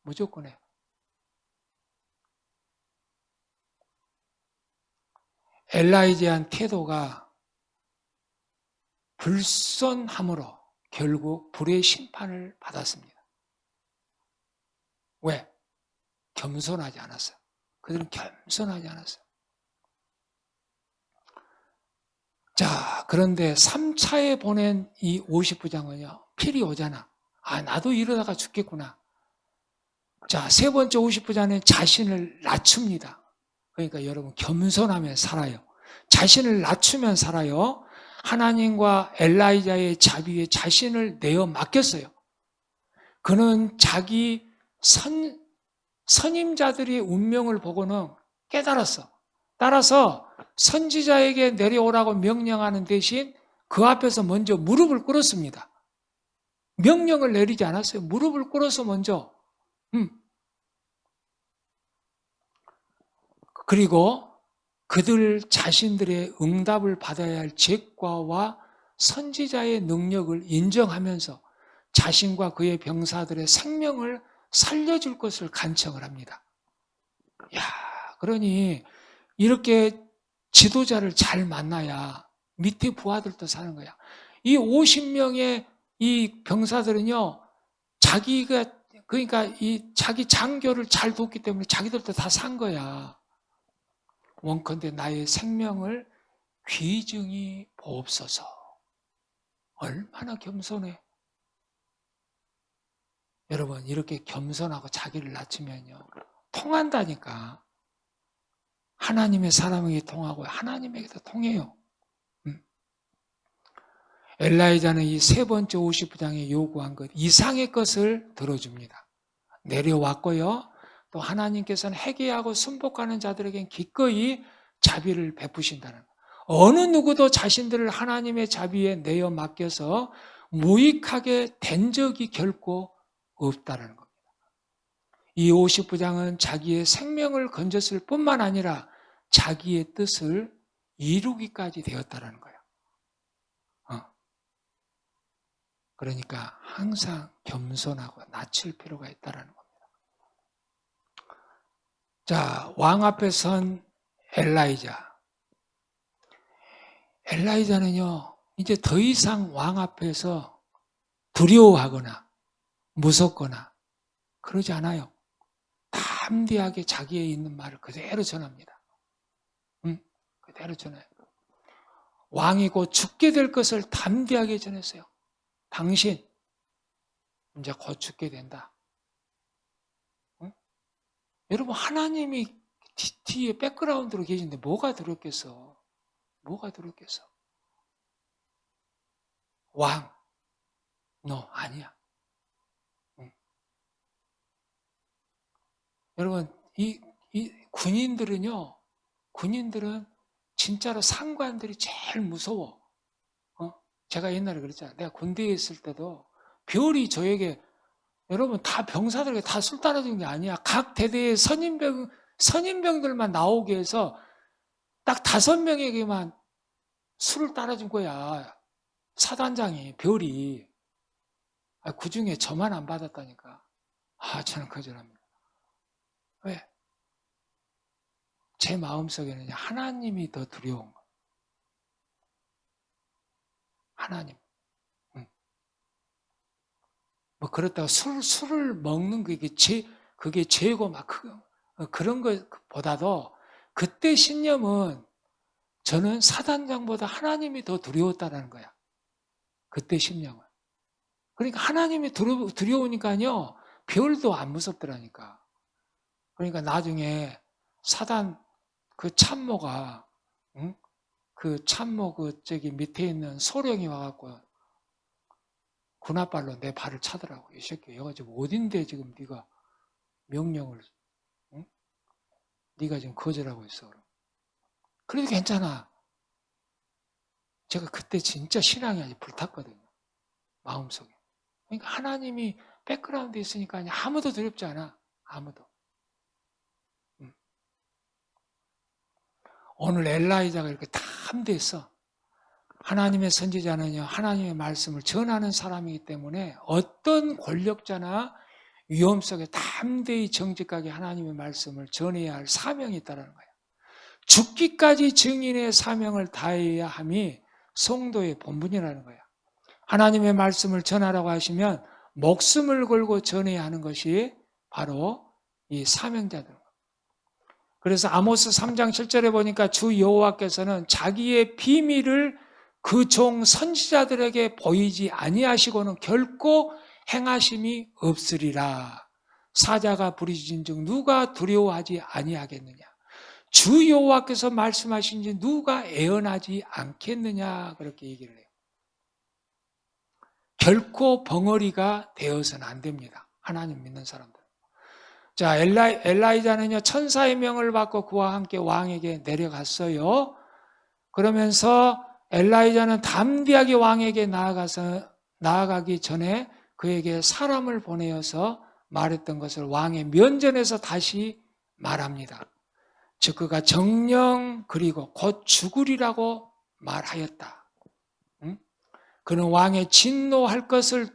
무조건 해. 엘라이자한 태도가 불손함으로 결국 불의 심판을 받았습니다. 왜? 겸손하지 않았어요. 그들은 겸손하지 않았어요. 자, 그런데 3차에 보낸 이 50부장은요, 필이 오잖아. 아, 나도 이러다가 죽겠구나. 자, 세 번째 50부장은 자신을 낮춥니다. 그러니까 여러분, 겸손하면 살아요. 자신을 낮추면 살아요. 하나님과 엘라이자의 자비에 자신을 내어 맡겼어요. 그는 자기 선임자들의 운명을 보고는 깨달았어. 따라서 선지자에게 내려오라고 명령하는 대신 그 앞에서 먼저 무릎을 꿇었습니다. 명령을 내리지 않았어요. 무릎을 꿇어서 먼저. 그리고 그들 자신들의 응답을 받아야 할 책과와 선지자의 능력을 인정하면서 자신과 그의 병사들의 생명을 살려줄 것을 간청을 합니다. 야, 그러니 이렇게 지도자를 잘 만나야 밑에 부하들도 사는 거야. 이 50명의 이 병사들은요, 그러니까 이 자기 장교를 잘 돕기 때문에 자기들도 다 산 거야. 원컨대 나의 생명을 귀중히 보옵소서. 얼마나 겸손해. 여러분, 이렇게 겸손하고 자기를 낮추면요, 통한다니까. 하나님의 사람에게 통하고 하나님에게도 통해요. 엘라이자는 이 세 번째 50부장에 요구한 것 이상의 것을 들어줍니다. 내려왔고요. 또 하나님께서는 회개하고 순복하는 자들에겐 기꺼이 자비를 베푸신다는 것. 어느 누구도 자신들을 하나님의 자비에 내어 맡겨서 무익하게 된 적이 결코 없다는 겁니다. 이 50부장은 자기의 생명을 건졌을 뿐만 아니라 자기의 뜻을 이루기까지 되었다는 거예요. 그러니까 항상 겸손하고 낮출 필요가 있다는 겁니다. 자, 왕 앞에 선 엘라이자. 엘라이자는요, 이제 더 이상 왕 앞에서 두려워하거나 무섭거나 그러지 않아요. 담대하게 자기에 있는 말을 그대로 전합니다. 그대로 전해요. 왕이 곧 죽게 될 것을 담대하게 전했어요. 당신 이제 곧 죽게 된다. 여러분, 하나님이 뒤에 백그라운드로 계신데 뭐가 두렵겠어? 뭐가 두렵겠어? 왕, 너 아니야. 여러분, 이 군인들은 진짜로 상관들이 제일 무서워. 제가 옛날에 그랬잖아요. 내가 군대에 있을 때도 별이 저에게, 여러분, 다 병사들에게 다 술 따라주는 게 아니야. 각 대대의 선임병들만 나오게 해서 딱 5명에게만 술을 따라준 거야. 사단장이, 별이. 그 중에 저만 안 받았다니까. 저는 거절합니다. 왜? 제 마음속에는 하나님이 더 두려운 거예요. 하나님. 뭐 그렇다고 술을 먹는 그게 죄고 막 그런 것보다도 그때 신념은 저는 사단장보다 하나님이 더 두려웠다는 거야. 그때 신념은. 그러니까 하나님이 두려우니까요, 별도 안 무섭더라니까. 그러니까 나중에 사단 그 참모가, 그 참모 저기 밑에 있는 소령이 와갖고 군홧발로 내 발을 차더라고. 이 새끼 얘가 지금 어딘데 지금 네가 명령을, 응? 네가 지금 거절하고 있어. 그래도 괜찮아. 제가 그때 진짜 신앙이 아주 불탔거든요. 마음속에. 그러니까 하나님이 백그라운드에 있으니까 아무도 두렵지 않아. 아무도. 오늘 엘라이자가 이렇게 담대했어. 하나님의 선지자는요, 하나님의 말씀을 전하는 사람이기 때문에 어떤 권력자나 위험 속에 담대히 정직하게 하나님의 말씀을 전해야 할 사명이 있다는 거예요. 죽기까지 증인의 사명을 다해야 함이 성도의 본분이라는 거예요. 하나님의 말씀을 전하라고 하시면 목숨을 걸고 전해야 하는 것이 바로 이 사명자들. 그래서 아모스 3장 7절에 보니까 주 여호와께서는 자기의 비밀을 그 종 선지자들에게 보이지 아니하시고는 결코 행하심이 없으리라. 사자가 부르짖은즉 누가 두려워하지 아니하겠느냐. 주 여호와께서 말씀하신지 누가 애언하지 않겠느냐. 그렇게 얘기를 해요. 결코 벙어리가 되어서는 안 됩니다. 하나님 믿는 사람들. 자, 엘라이자는요, 천사의 명을 받고 그와 함께 왕에게 내려갔어요. 그러면서 엘라이자는 담대하게 왕에게 나아가기 전에 그에게 사람을 보내어서 말했던 것을 왕의 면전에서 다시 말합니다. 즉, 그가 정령 그리고 곧 죽으리라고 말하였다. 응? 그는 왕의 진노할 것을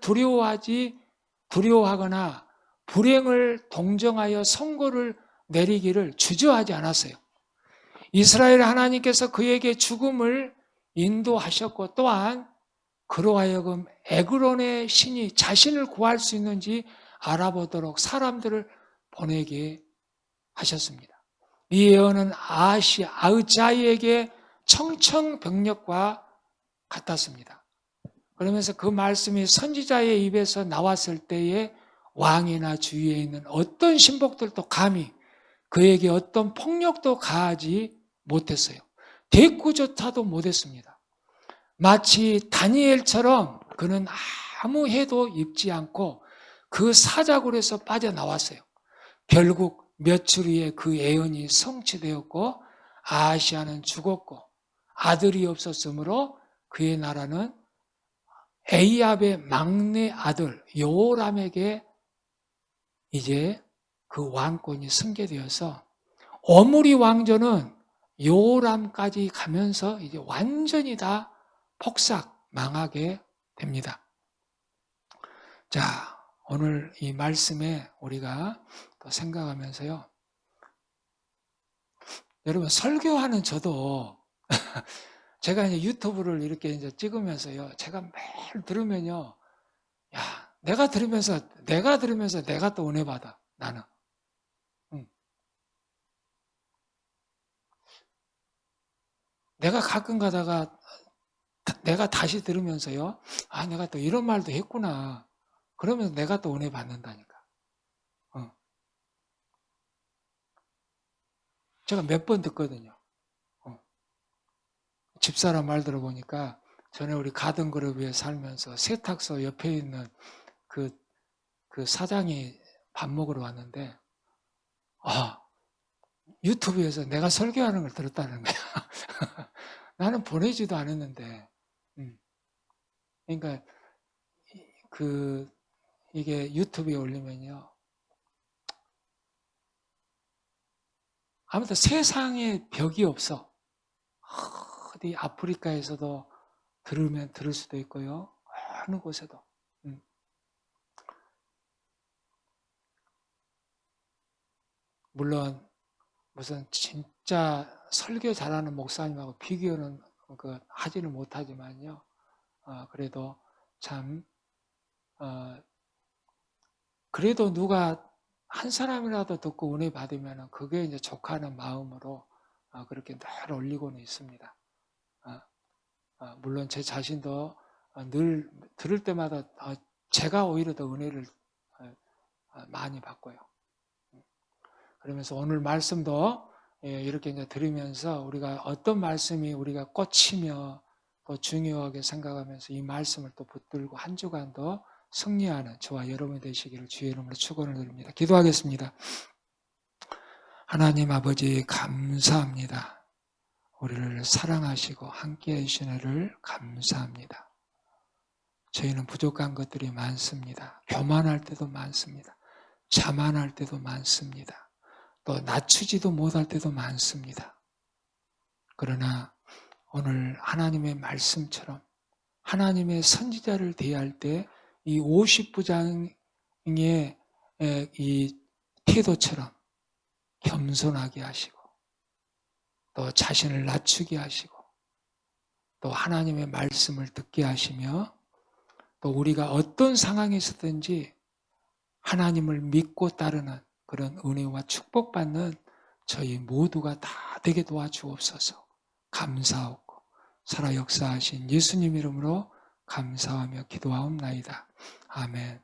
두려워하거나 불행을 동정하여 선고를 내리기를 주저하지 않았어요. 이스라엘 하나님께서 그에게 죽음을 인도하셨고 또한 그로 하여금 에그론의 신이 자신을 구할 수 있는지 알아보도록 사람들을 보내게 하셨습니다. 이 예언은 아흐자이에게 청청병력과 같았습니다. 그러면서 그 말씀이 선지자의 입에서 나왔을 때에 왕이나 주위에 있는 어떤 신복들도 감히 그에게 어떤 폭력도 가하지 못했어요. 대꾸조차도 못했습니다. 마치 다니엘처럼 그는 아무 해도 입지 않고 그 사자굴에서 빠져나왔어요. 결국 며칠 후에 그 예언이 성취되었고 아하시아는 죽었고 아들이 없었으므로 그의 나라는 에이압의 막내 아들 여호람에게 이제 그 왕권이 승계되어서 오므리 왕조는 여호람까지 가면서 이제 완전히 다 폭삭 망하게 됩니다. 자, 오늘 이 말씀에 우리가 또 생각하면서요. 여러분 설교하는 저도 제가 이제 유튜브를 이렇게 이제 찍으면서요. 제가 매일 들으면요. 야, 내가 들으면서 내가 또 은혜 받아. 나는. 내가 가끔 가다가 내가 다시 들으면서요. 아, 내가 또 이런 말도 했구나. 그러면서 내가 또 은혜 받는다니까. 제가 몇 번 듣거든요. 집사람 말 들어보니까 전에 우리 가든그룹에 살면서 세탁소 옆에 있는 그 사장이 밥 먹으러 왔는데, 유튜브에서 내가 설교하는 걸 들었다는 거야. 나는 보내지도 않았는데, 그러니까 이게 유튜브에 올리면요. 아무튼 세상에 벽이 없어. 어디 아프리카에서도 들으면 들을 수도 있고요. 어느 곳에도. 물론 무슨 진짜 설교 잘하는 목사님하고 비교는 하지는 못하지만요. 그래도 참 그래도 누가 한 사람이라도 듣고 은혜 받으면 그게 이제 족하는 마음으로 그렇게 늘 올리고는 있습니다. 물론 제 자신도 늘 들을 때마다 제가 오히려 더 은혜를 많이 받고요. 그러면서 오늘 말씀도 이렇게 이제 들으면서 우리가 어떤 말씀이 우리가 꽂히며 또 중요하게 생각하면서 이 말씀을 또 붙들고 한 주간 더 승리하는 저와 여러분이 되시기를 주의 이름으로 축원을 드립니다. 기도하겠습니다. 하나님 아버지 감사합니다. 우리를 사랑하시고 함께해 주신 은혜를 감사합니다. 저희는 부족한 것들이 많습니다. 교만할 때도 많습니다. 자만할 때도 많습니다. 또 낮추지도 못할 때도 많습니다. 그러나 오늘 하나님의 말씀처럼 하나님의 선지자를 대할 때 이 50부장의 이 태도처럼 겸손하게 하시고 또 자신을 낮추게 하시고 또 하나님의 말씀을 듣게 하시며 또 우리가 어떤 상황에 있었든지 하나님을 믿고 따르는 그런 은혜와 축복받는 저희 모두가 다 되게 도와주옵소서. 감사하고 살아 역사하신 예수님 이름으로 감사하며 기도하옵나이다. 아멘.